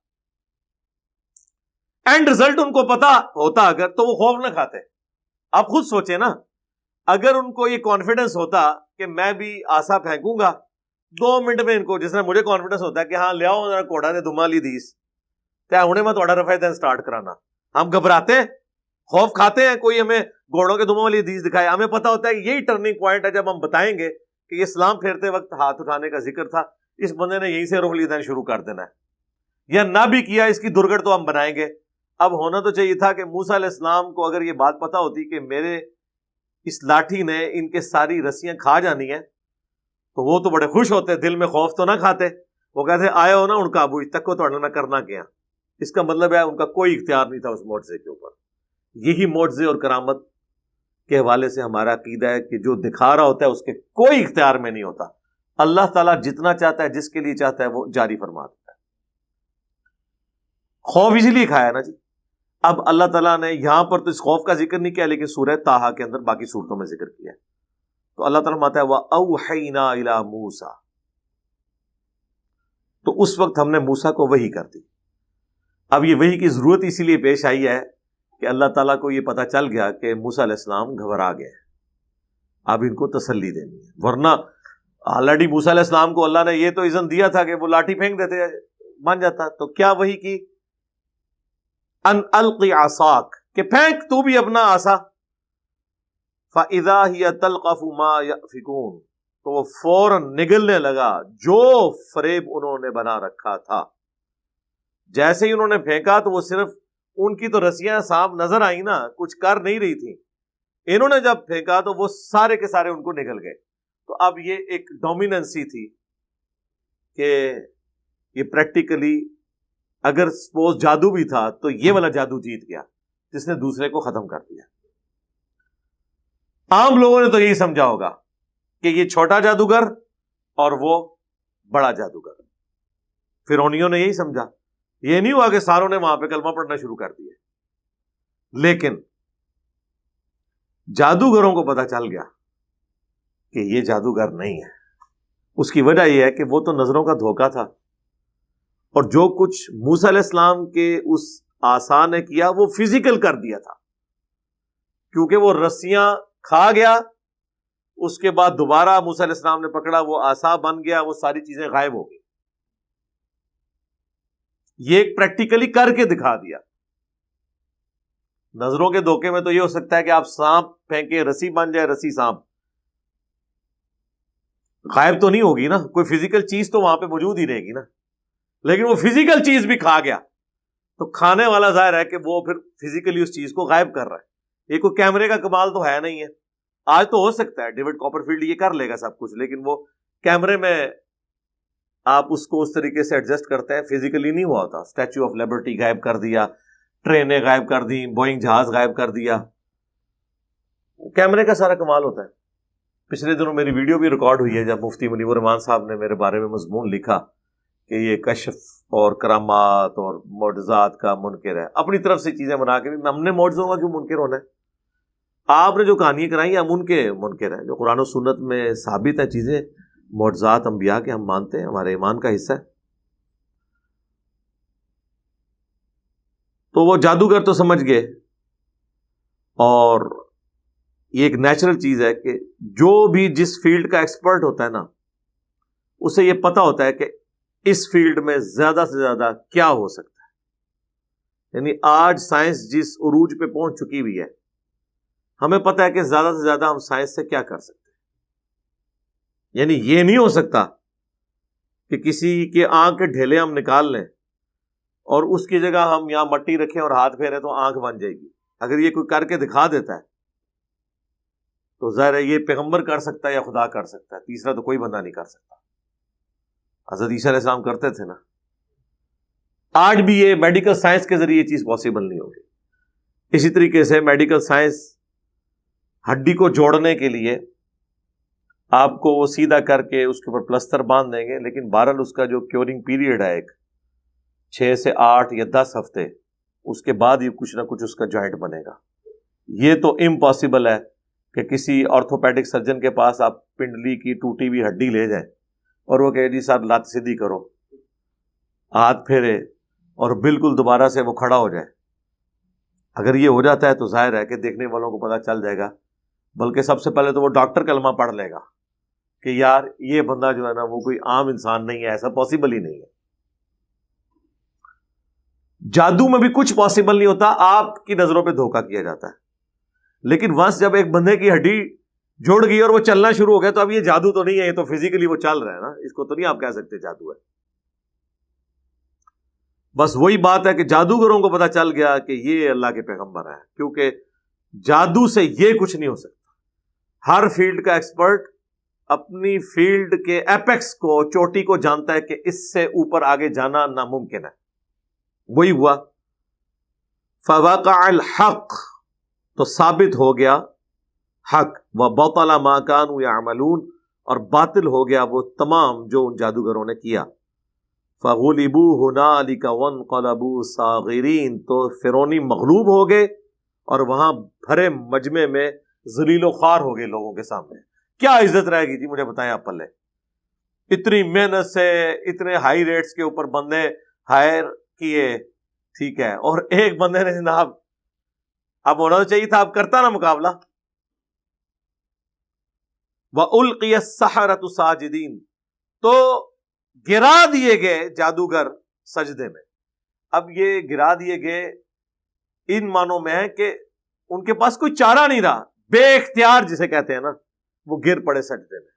اینڈ رزلٹ ان کو پتا ہوتا اگر تو وہ خوف نہ کھاتے۔ آپ خود سوچیں نا، اگر ان کو یہ کانفیڈنس ہوتا کہ میں بھی آسا پھینکوں گا 2 منٹ میں، ان کو جس طرح مجھے کانفیڈنس ہوتا ہے کہ ہاں لیاؤ ذرا کوڑا نے دھما لی دیس تے ہنے میں تھوڑا رفع دین سٹارٹ کرانا، ہم گھبراتے ہیں، خوف کھاتے ہیں کوئی ہمیں گھوڑوں کے دھما والی حدیث دکھائے۔ ہمیں پتا ہوتا ہے کہ یہی ٹرننگ پوائنٹ ہے جب ہم بتائیں گے کہ یہ سلام پھیرتے وقت ہاتھ اٹھانے کا ذکر تھا، اس بندے نے یہیں سے رخ لینا شروع کر دینا ہے، یا نہ بھی کیا اس کی درگڑ تو ہم بنائیں گے۔ اب ہونا تو چاہیے تھا کہ موسیٰ علیہ السلام کو اگر یہ بات پتا ہوتی کہ میرے اس لاٹھی نے ان کے ساری رسیاں کھا جانی ہیں تو وہ تو بڑے خوش ہوتے، دل میں خوف تو نہ کھاتے، وہ کہتے آئے ہو نا ان کا ابو تک کو تو میں کرنا کیا۔ اس کا مطلب ہے ان کا کوئی اختیار نہیں تھا اس معجزے کے اوپر۔ یہی معجزے اور کرامت کے حوالے سے ہمارا عقیدہ ہے کہ جو دکھا رہا ہوتا ہے اس کے کوئی اختیار میں نہیں ہوتا، اللہ تعالیٰ جتنا چاہتا ہے جس کے لیے چاہتا ہے وہ جاری فرما دیتا ہے۔ خوف اسی لیے کھایا نا جی۔ اب اللہ تعالیٰ نے یہاں پر تو اس خوف کا ذکر نہیں کیا، لیکن سورہ طٰہٰ کے اندر باقی صورتوں میں ذکر کیا ہے۔ تو اللہ تعالیٰ فرماتا ہے وَأَوْحَيْنَا إِلَىٰ مُوسَىٰ، تو اس وقت ہم نے موسیٰ کو وحی کر دی۔ اب یہ وحی کی ضرورت اسی لیے پیش آئی ہے کہ اللہ تعالیٰ کو یہ پتا چل گیا کہ موسیٰ علیہ السلام گھبرا گئے، اب ان کو تسلی دینی ہے، ورنہ آلریڈی موسیٰ علیہ السلام کو اللہ نے یہ تو اذن دیا تھا کہ وہ لاٹھی پھینک دیتے بن جاتا۔ تو کیا وحی کی؟ ان القی عصاک، کہ پھینک تو بھی اپنا عصا، فاذا هي تلقف ما يأفكون، تو وہ فوراً نگلنے لگا جو فریب انہوں نے بنا رکھا تھا۔ جیسے ہی انہوں نے پھینکا تو وہ صرف ان کی تو رسیاں صاف نظر آئی نا، کچھ کر نہیں رہی تھی. انہوں نے جب پھینکا تو وہ سارے کے سارے ان کو نکل گئے. تو اب یہ ایک ڈومیننسی تھی کہ یہ پریکٹیکلی اگر سپوز جادو بھی تھا تو یہ والا جادو جیت گیا جس نے دوسرے کو ختم کر دیا. عام لوگوں نے تو یہی سمجھا ہوگا کہ یہ چھوٹا جادوگر اور وہ بڑا جادوگر. فرعونیوں نے یہی سمجھا. یہ نہیں ہوا کہ ساروں نے وہاں پہ کلمہ پڑھنا شروع کر دیا. لیکن جادوگروں کو پتا چل گیا کہ یہ جادوگر نہیں ہے. اس کی وجہ یہ ہے کہ وہ تو نظروں کا دھوکہ تھا، اور جو کچھ موسیٰ علیہ السلام کے اس عصا نے کیا وہ فزیکل کر دیا تھا، کیونکہ وہ رسیاں کھا گیا. اس کے بعد دوبارہ موسیٰ علیہ السلام نے پکڑا، وہ عصا بن گیا، وہ ساری چیزیں غائب ہو گئی. یہ ایک پریکٹیکلی کر کے دکھا دیا. نظروں کے دھوکے میں تو یہ ہو سکتا ہے کہ آپ سانپ پھینکے، رسی بن جائے، رسی سانپ غائب تو نہیں ہوگی نا، کوئی فزیکل چیز تو وہاں پہ موجود ہی رہے گی نا. لیکن وہ فزیکل چیز بھی کھا گیا تو کھانے والا ظاہر ہے کہ وہ پھر فزیکلی اس چیز کو غائب کر رہا ہے. یہ کوئی کیمرے کا کمال تو ہے نہیں ہے. آج تو ہو سکتا ہے ڈیوڈ کاپرفیلڈ یہ کر لے گا سب کچھ، لیکن وہ کیمرے میں آپ اس کو اس طریقے سے ایڈجسٹ کرتے ہیں، فزیکلی نہیں ہوا ہوتا. اسٹیچو آف لبرٹی غائب کر دیا، ٹرینیں غائب کر دی، بوئنگ جہاز غائب کر دیا. کیمرے کا سارا کمال ہوتا ہے. پچھلے دنوں میری ویڈیو بھی ریکارڈ ہوئی ہے جب مفتی منیب الرحمان صاحب نے میرے بارے میں مضمون لکھا کہ یہ کشف اور کرامات اور معجزات کا منکر ہے. اپنی طرف سے چیزیں بنا کے بھی ہم نے معجزوں کا کیوں منکر ہونا ہے؟ آپ نے جو کہانیاں کرائی ہم ان کے منکر ہیں. جو قرآن و سنت میں ثابت ہیں چیزیں، معجزات انبیاء کے ہم مانتے ہیں، ہمارے ایمان کا حصہ ہے. تو وہ جادوگر تو سمجھ گئے، اور یہ ایک نیچرل چیز ہے کہ جو بھی جس فیلڈ کا ایکسپرٹ ہوتا ہے نا، اسے یہ پتا ہوتا ہے کہ اس فیلڈ میں زیادہ سے زیادہ کیا ہو سکتا ہے. یعنی آج سائنس جس عروج پہ پہنچ چکی ہوئی ہے، ہمیں پتا ہے کہ زیادہ سے زیادہ ہم سائنس سے کیا کر سکتے ہیں. یعنی یہ نہیں ہو سکتا کہ کسی کے آنکھ کے ڈھیلے ہم نکال لیں اور اس کی جگہ ہم یہاں مٹی رکھیں اور ہاتھ پھیریں تو آنکھ بن جائے گی. اگر یہ کوئی کر کے دکھا دیتا ہے تو ظاہر ہے یہ پیغمبر کر سکتا ہے یا خدا کر سکتا ہے، تیسرا تو کوئی بندہ نہیں کر سکتا. حضرت عیسیٰ علیہ السلام کرتے تھے نا. آج بھی یہ میڈیکل سائنس کے ذریعے یہ چیز پاسبل نہیں ہوگی. اسی طریقے سے میڈیکل سائنس ہڈی کو جوڑنے کے لیے آپ کو وہ سیدھا کر کے اس کے اوپر پلستر باندھ دیں گے، لیکن بہرحال اس کا جو کیورنگ پیریڈ ہے ایک 6 سے 8 یا 10 ہفتے، اس کے بعد ہی کچھ نہ کچھ اس کا جوائنٹ بنے گا. یہ تو امپاسبل ہے کہ کسی آرتھوپیڈک سرجن کے پاس آپ پنڈلی کی ٹوٹی ہوئی ہڈی لے جائیں اور وہ کہے جی صاحب لات سیدھی کرو، ہاتھ پھیرے اور بالکل دوبارہ سے وہ کھڑا ہو جائے. اگر یہ ہو جاتا ہے تو ظاہر ہے کہ دیکھنے والوں کو پتہ چل جائے گا، بلکہ سب سے پہلے تو وہ ڈاکٹر کلمہ پڑھ لے گا کہ یار یہ بندہ جو ہے نا وہ کوئی عام انسان نہیں ہے، ایسا پاسبل ہی نہیں ہے. جادو میں بھی کچھ پاسبل نہیں ہوتا، آپ کی نظروں پہ دھوکہ کیا جاتا ہے. لیکن ونس جب ایک بندے کی ہڈی جوڑ گئی اور وہ چلنا شروع ہو گیا تو اب یہ جادو تو نہیں ہے، یہ تو فزیکلی وہ چل رہا ہے نا، اس کو تو نہیں آپ کہہ سکتے جادو ہے. بس وہی بات ہے کہ جادوگروں کو پتا چل گیا کہ یہ اللہ کے پیغمبر ہیں، کیونکہ جادو سے یہ کچھ نہیں ہو سکتا. ہر فیلڈ کا ایکسپرٹ اپنی فیلڈ کے ایپیکس کو، چوٹی کو جانتا ہے کہ اس سے اوپر آگے جانا ناممکن ہے. وہی ہوا. فوقع الحق، تو ثابت ہو گیا حق، وبطل ما كانوا يعملون، اور باطل ہو گیا وہ تمام جو ان جادوگروں نے کیا. فغلبوا هنالك وانقلبوا صاغرین، تو فرعونی مغلوب ہو گئے اور وہاں بھرے مجمع میں ذلیل و خوار ہو گئے لوگوں کے سامنے. کیا عزت رہے گی جی مجھے بتائیں آپ پلے؟ اتنی محنت سے اتنے ہائی ریٹس کے اوپر بندے ہائر کیے، ٹھیک ہے، اور ایک بندے نے جناب اب ہونا تو چاہیے تھا، اب کرتا نا مقابلہ. وَأُلْقِيَ السَّحَرَةُ سَاجِدِينَ، تو گرا دیے گئے جادوگر سجدے میں. اب یہ گرا دیے گئے ان معنوں میں ہے کہ ان کے پاس کوئی چارہ نہیں رہا، بے اختیار جسے کہتے ہیں نا، وہ گر پڑے سجدے میں.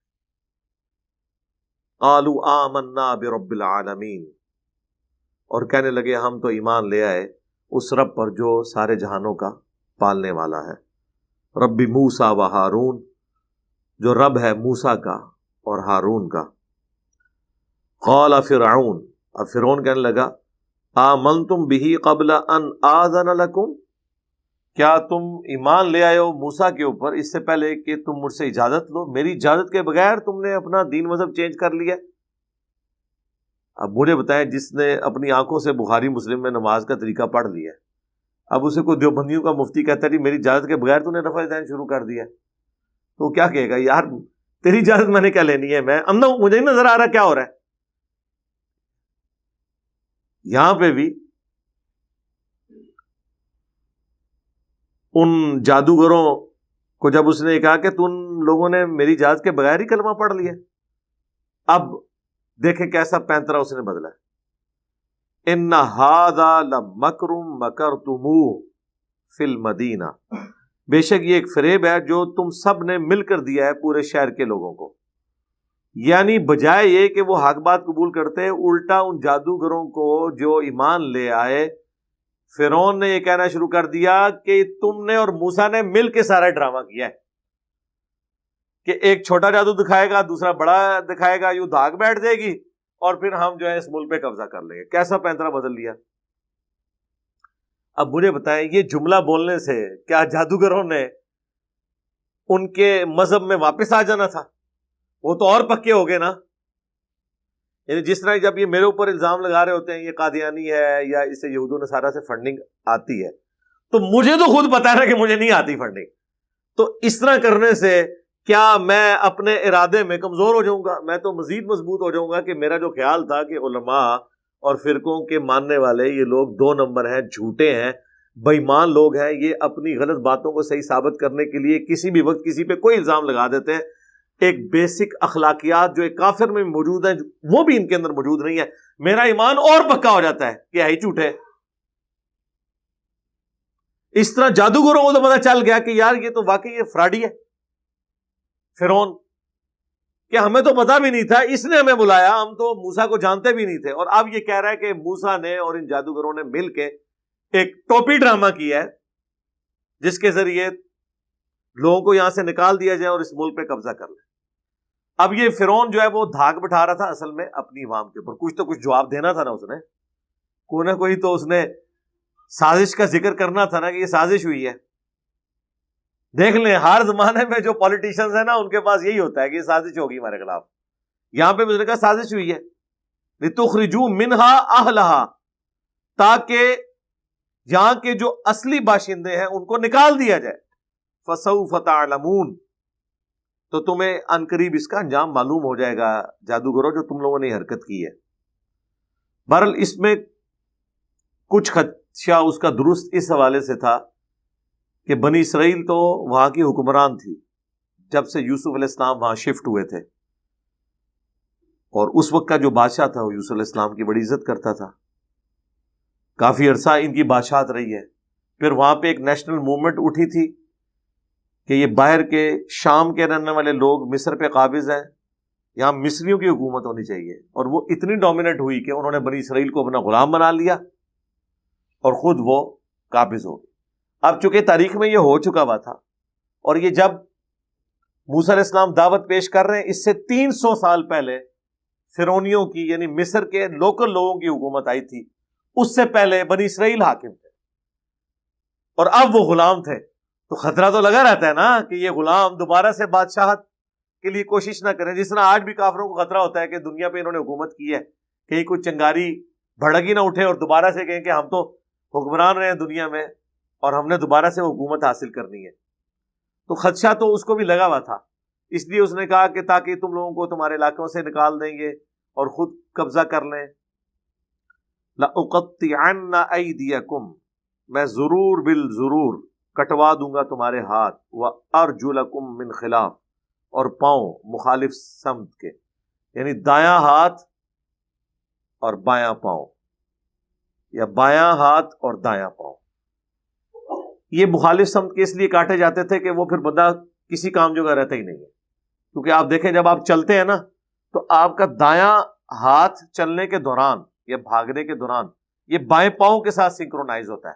قَالُوا آمَنَّا بِرَبِّ الْعَالَمِينَ، اور کہنے لگے ہم تو ایمان لے آئے اس رب پر جو سارے جہانوں کا پالنے والا ہے. رب موسیٰ و ہارون، جو رب ہے موسیٰ کا اور ہارون کا. قال فرعون، اب فرعون کہنے لگا آمنتم بہ قبل ان آذن لکم، کیا تم ایمان لے آئے ہو موسیٰ کے اوپر اس سے پہلے کہ تم مجھ سے اجازت لو؟ میری اجازت کے بغیر تم نے اپنا دین مذہب چینج کر لیا. اب مجھے بتائیں، جس نے اپنی آنکھوں سے بخاری مسلم میں نماز کا طریقہ پڑھ لیا، اب اسے کوئی دیوبندیوں کا مفتی کہتا ہے جی میری اجازت کے بغیر تو نے رفع دین شروع کر دیا، تو کیا کہے گا؟ یار تیری اجازت میں نے کیا لینی ہے، میں اندھا ہوں، مجھے نہیں نظر آ رہا کیا ہو رہا ہے. یہاں پہ بھی ان جادوگروں کو جب اس نے کہا کہ تم لوگوں نے میری اجازت کے بغیر ہی کلمہ پڑھ لیا، اب دیکھیں کیسا پینترا اس نے بدلا. ان ھذا لمکر مکرتموہ فی المدینہ، بے شک یہ ایک فریب ہے جو تم سب نے مل کر دیا ہے پورے شہر کے لوگوں کو. یعنی بجائے یہ کہ وہ حق بات قبول کرتے، الٹا ان جادوگروں کو جو ایمان لے آئے، فرعون نے یہ کہنا شروع کر دیا کہ تم نے اور موسیٰ نے مل کے سارا ڈرامہ کیا ہے کہ ایک چھوٹا جادو دکھائے گا، دوسرا بڑا دکھائے گا، یوں دھاگ بیٹھ جائے گی اور پھر ہم جو ہے اس ملک پہ قبضہ کر لیں گے. کیسا پینترا بدل لیا. اب مجھے بتائیں، یہ جملہ بولنے سے کیا جادوگروں نے ان کے مذہب میں واپس آ جانا تھا؟ وہ تو اور پکے ہو گئے نا. یعنی جس طرح جب یہ میرے اوپر الزام لگا رہے ہوتے ہیں یہ قادیانی ہے یا اس سے یہود و نصارہ سے فنڈنگ آتی ہے، تو مجھے تو خود پتا ہے کہ مجھے نہیں آتی فنڈنگ. تو اس طرح کرنے سے کیا میں اپنے ارادے میں کمزور ہو جاؤں گا؟ میں تو مزید مضبوط ہو جاؤں گا کہ میرا جو خیال تھا کہ علماء اور فرقوں کے ماننے والے یہ لوگ 2 نمبر ہیں، جھوٹے ہیں، بے ایمان لوگ ہیں، یہ اپنی غلط باتوں کو صحیح ثابت کرنے کے لیے کسی بھی وقت کسی پہ کوئی الزام لگا دیتے ہیں. ایک بیسک اخلاقیات جو ایک کافر میں موجود ہیں وہ بھی ان کے اندر موجود نہیں ہے. میرا ایمان اور پکا ہو جاتا ہے کہ ہے جھوٹے. اس طرح جادوگروں کو تو پتا چل گیا کہ یار یہ تو واقعی یہ فراڈی ہے فرعون، کہ ہمیں تو پتا بھی نہیں تھا، اس نے ہمیں بلایا، ہم تو موسیٰ کو جانتے بھی نہیں تھے. اور اب یہ کہہ رہا ہے کہ موسیٰ نے اور ان جادوگروں نے مل کے ایک ٹوپی ڈرامہ کیا ہے جس کے ذریعے لوگوں کو یہاں سے نکال دیا جائے اور اس ملک پہ قبضہ کر لیں. اب یہ فرعون جو ہے وہ دھاک بٹھا رہا تھا اصل میں اپنی عوام کے اوپر، کچھ تو کچھ جواب دینا تھا نا، اس نے کوئی نہ کوئی تو اس نے سازش کا ذکر کرنا تھا نا کہ یہ سازش ہوئی ہے. دیکھ لیں ہر زمانے میں جو پولیٹیشنز ہیں نا ان کے پاس یہی ہوتا ہے کہ یہ سازش ہوگی ہمارے خلاف. یہاں پہ اس نے کہا سازش ہوئی ہے لِتُخْرِجُوا مِنْهَا أَهْلَهَا، تاکہ یہاں کے جو اصلی باشندے ہیں ان کو نکال دیا جائے. فَسَوْفَ تَعْلَمُونَ، تو تمہیں عنقریب اس کا انجام معلوم ہو جائے گا جادوگروں جو تم لوگوں نے حرکت کی ہے. بہرحال اس میں کچھ خدشہ اس کا درست اس حوالے سے تھا کہ بنی اسرائیل تو وہاں کی حکمران تھی جب سے یوسف علیہ السلام وہاں شفٹ ہوئے تھے، اور اس وقت کا جو بادشاہ تھا وہ یوسف علیہ السلام کی بڑی عزت کرتا تھا. کافی عرصہ ان کی بادشاہت رہی ہے. پھر وہاں پہ ایک نیشنل موومنٹ اٹھی تھی کہ یہ باہر کے شام کے رہنے والے لوگ مصر پہ قابض ہیں، یہاں مصریوں کی حکومت ہونی چاہیے. اور وہ اتنی ڈومیننٹ ہوئی کہ انہوں نے بنی اسرائیل کو اپنا غلام بنا لیا اور خود وہ قابض ہو گئے. اب چونکہ تاریخ میں یہ ہو چکا ہوا تھا، اور یہ جب موسیٰ علیہ السلام دعوت پیش کر رہے ہیں، اس سے 300 سال پہلے فرعونیوں کی یعنی مصر کے لوکل لوگوں کی حکومت آئی تھی. اس سے پہلے بنی اسرائیل حاکم تھے اور اب وہ غلام تھے. تو خطرہ تو لگا رہتا ہے نا کہ یہ غلام دوبارہ سے بادشاہت کے لیے کوشش نہ کریں. جس طرح آج بھی کافروں کو خطرہ ہوتا ہے کہ دنیا پہ انہوں نے حکومت کی ہے، کہیں کوئی چنگاری بھڑک ہی نہ اٹھے اور دوبارہ سے کہیں کہ ہم تو حکمران رہے ہیں دنیا میں اور ہم نے دوبارہ سے حکومت حاصل کرنی ہے. تو خدشہ تو اس کو بھی لگا ہوا تھا، اس لیے اس نے کہا کہ تاکہ تم لوگوں کو تمہارے علاقوں سے نکال دیں گے اور خود قبضہ کر لیں. لَأُقَطِّعَنَّ أَيْدِيَكُمْ، میں ضرور بالضرور کٹوا دوں گا تمہارے ہاتھ، وَأَرْجُلَكُمْ مِنْ خِلَافٍ، اور پاؤں مخالف سمت کے، یعنی دایاں ہاتھ اور بایاں پاؤں، یا بایاں ہاتھ اور دایاں پاؤں. یہ مخالف سمت کے اس لیے کاٹے جاتے تھے کہ وہ پھر بندہ کسی کام جگہ رہتا ہی نہیں ہے. کیونکہ آپ دیکھیں جب آپ چلتے ہیں نا تو آپ کا دایاں ہاتھ چلنے کے دوران یا بھاگنے کے دوران یہ بائیں پاؤں کے ساتھ سنکرونائز ہوتا ہے.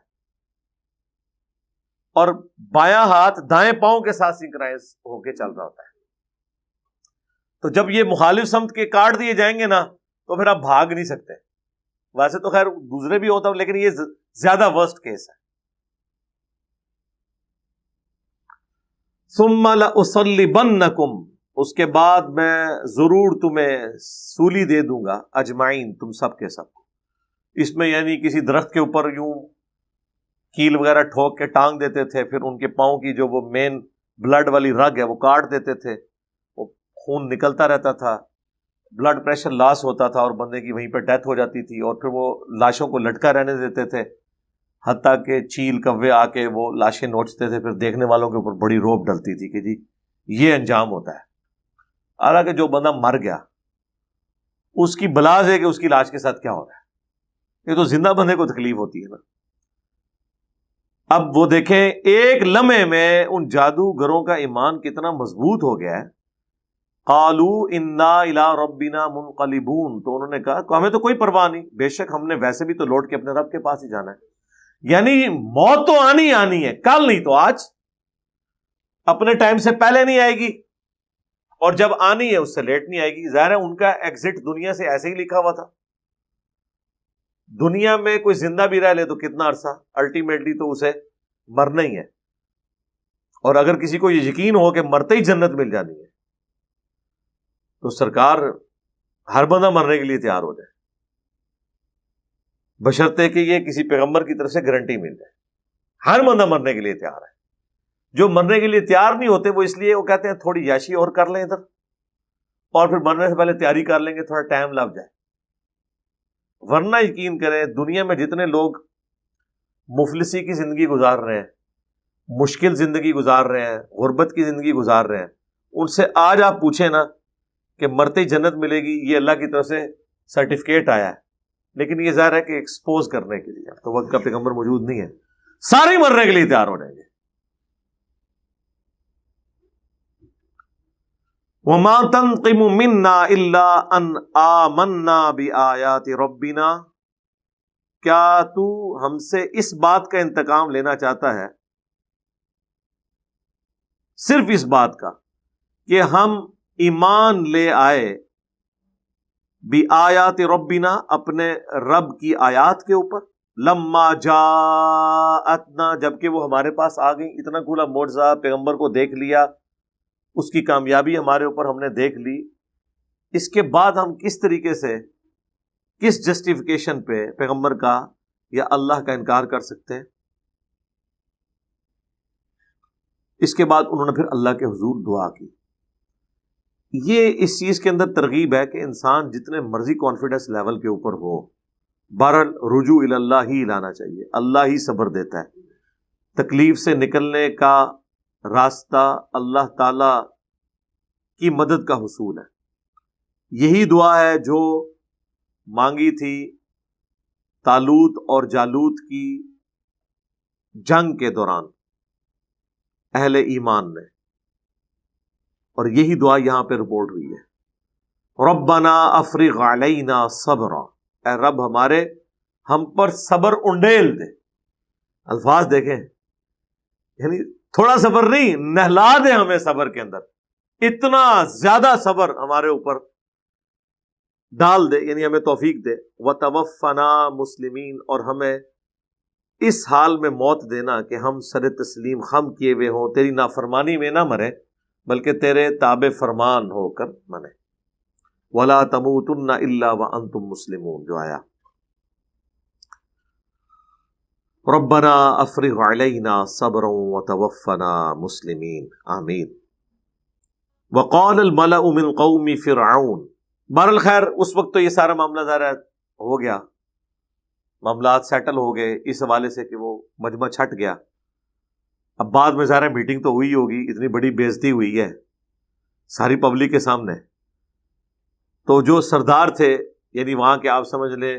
اور بایاں ہاتھ دائیں پاؤں کے ساتھ سنکرائز ہو کے چل رہا ہوتا ہے. تو جب یہ مخالف سمت کے کاٹ دیے جائیں گے نا تو پھر آپ بھاگ نہیں سکتے. ویسے تو خیر دوسرے بھی ہوتا ہے لیکن یہ زیادہ ورسٹ کیس ہے. ثم لأصلبنکم، اس کے بعد میں ضرور تمہیں سولی دے دوں گا، اجمعین، تم سب کے سب کو. اس میں یعنی کسی درخت کے اوپر یوں کیل وغیرہ ٹھوک کے ٹانگ دیتے تھے، پھر ان کے پاؤں کی جو وہ مین بلڈ والی رگ ہے وہ کاٹ دیتے تھے، وہ خون نکلتا رہتا تھا، بلڈ پریشر لاس ہوتا تھا اور بندے کی وہیں پہ ڈیتھ ہو جاتی تھی. اور پھر وہ لاشوں کو لٹکا رہنے دیتے تھے حتیٰ کہ چیل کوے آ کے وہ لاشیں نوچتے تھے. پھر دیکھنے والوں کے اوپر بڑی روب ڈلتی تھی کہ جی یہ انجام ہوتا ہے. حالانکہ جو بندہ مر گیا اس کی بلاز ہے کہ اس کی لاش کے ساتھ کیا ہو رہا ہے، یہ تو زندہ بندے کو تکلیف ہوتی ہے نا. اب وہ دیکھیں ایک لمحے میں ان جادوگروں کا ایمان کتنا مضبوط ہو گیا ہے. قالوا انا الی ربنا منقلبون، تو انہوں نے کہا کہ ہمیں تو کوئی پرواہ نہیں، بے شک ہم نے ویسے بھی تو لوٹ کے اپنے رب کے پاس ہی جانا ہے. یعنی موت تو آنی ہے، کل نہیں تو آج، اپنے ٹائم سے پہلے نہیں آئے گی، اور جب آنی ہے اس سے لیٹ نہیں آئے گی. ظاہر ہے ان کا ایگزٹ دنیا سے ایسے ہی لکھا ہوا تھا. دنیا میں کوئی زندہ بھی رہ لے تو کتنا عرصہ، الٹیمیٹلی تو اسے مرنا ہی ہے. اور اگر کسی کو یہ یقین ہو کہ مرتے ہی جنت مل جانی ہے تو سرکار ہر بندہ مرنے کے لیے تیار ہو جائے، بشرطے کہ یہ کسی پیغمبر کی طرف سے گارنٹی مل جائے. ہر بندہ مرنے کے لیے تیار ہے. جو مرنے کے لیے تیار نہیں ہوتے وہ اس لیے وہ کہتے ہیں تھوڑی یاشی اور کر لیں ادھر، اور پھر مرنے سے پہلے تیاری کر لیں گے تھوڑا ٹائم لگ جائے. ورنہ یقین کریں دنیا میں جتنے لوگ مفلسی کی زندگی گزار رہے ہیں، مشکل زندگی گزار رہے ہیں، غربت کی زندگی گزار رہے ہیں، ان سے آج آپ پوچھیں نا کہ مرتے ہی جنت ملے گی، یہ اللہ کی طرف سے سرٹیفکیٹ آیا ہے، لیکن یہ ظاہر ہے کہ ایکسپوز کرنے کے لیے تو وقت کا پیغمبر موجود نہیں ہے، سارے ہی مرنے کے لیے تیار ہو جائیں گے. وَمَا تَنْقِمُ مِنَّا إِلَّا أَنْ آمَنَّا بِآيَاتِ رَبِّنَا، کیا تو ہم سے اس بات کا انتقام لینا چاہتا ہے، صرف اس بات کا کہ ہم ایمان لے آئے بِآيَاتِ رَبِّنَا، اپنے رب کی آیات کے اوپر، لَمَّا جَاءَتْنَا، جبکہ وہ ہمارے پاس آ گئی. اتنا کھلا معجزہ پیغمبر کو دیکھ لیا، اس کی کامیابی ہمارے اوپر ہم نے دیکھ لی، اس کے بعد ہم کس طریقے سے، کس جسٹیفیکیشن پہ پیغمبر کا یا اللہ کا انکار کر سکتے ہیں. اس کے بعد انہوں نے پھر اللہ کے حضور دعا کی. یہ اس چیز کے اندر ترغیب ہے کہ انسان جتنے مرضی کانفیڈنس لیول کے اوپر ہو، بہرحال رجوع الی اللہ ہی لانا چاہیے. اللہ ہی صبر دیتا ہے. تکلیف سے نکلنے کا راستہ اللہ تعالی کی مدد کا حصول ہے. یہی دعا ہے جو مانگی تھی طالوت اور جالوت کی جنگ کے دوران اہل ایمان نے، اور یہی دعا یہاں پہ رپورٹ ہوئی ہے. ربنا افرغ علینا صبرا، اے رب ہمارے ہم پر صبر انڈیل دے. الفاظ دیکھیں، یعنی تھوڑا صبر نہیں، نہلا دے ہمیں صبر کے اندر، اتنا زیادہ صبر ہمارے اوپر ڈال دے، یعنی ہمیں توفیق دے. وتوفنا مسلمین، اور ہمیں اس حال میں موت دینا کہ ہم سر تسلیم خم کیے ہوئے ہوں، تیری نافرمانی میں نہ مرے بلکہ تیرے تابع فرمان ہو کر مرے. ولا تموتن الا وانتم مسلمون، جو آیا ربنا افرغ علینا صبرا وتوفنا مسلمین، آمین. وقال الملأ من قوم فرعون، بہرحال خیر اس وقت تو یہ سارا معاملہ ظاہر ہو گیا، معاملات سیٹل ہو گئے اس حوالے سے کہ وہ مجمع چھٹ گیا. اب بعد میں ظاہر میٹنگ تو ہوئی ہوگی، اتنی بڑی بےعزتی ہوئی ہے ساری پبلک کے سامنے. تو جو سردار تھے، یعنی وہاں کے آپ سمجھ لیں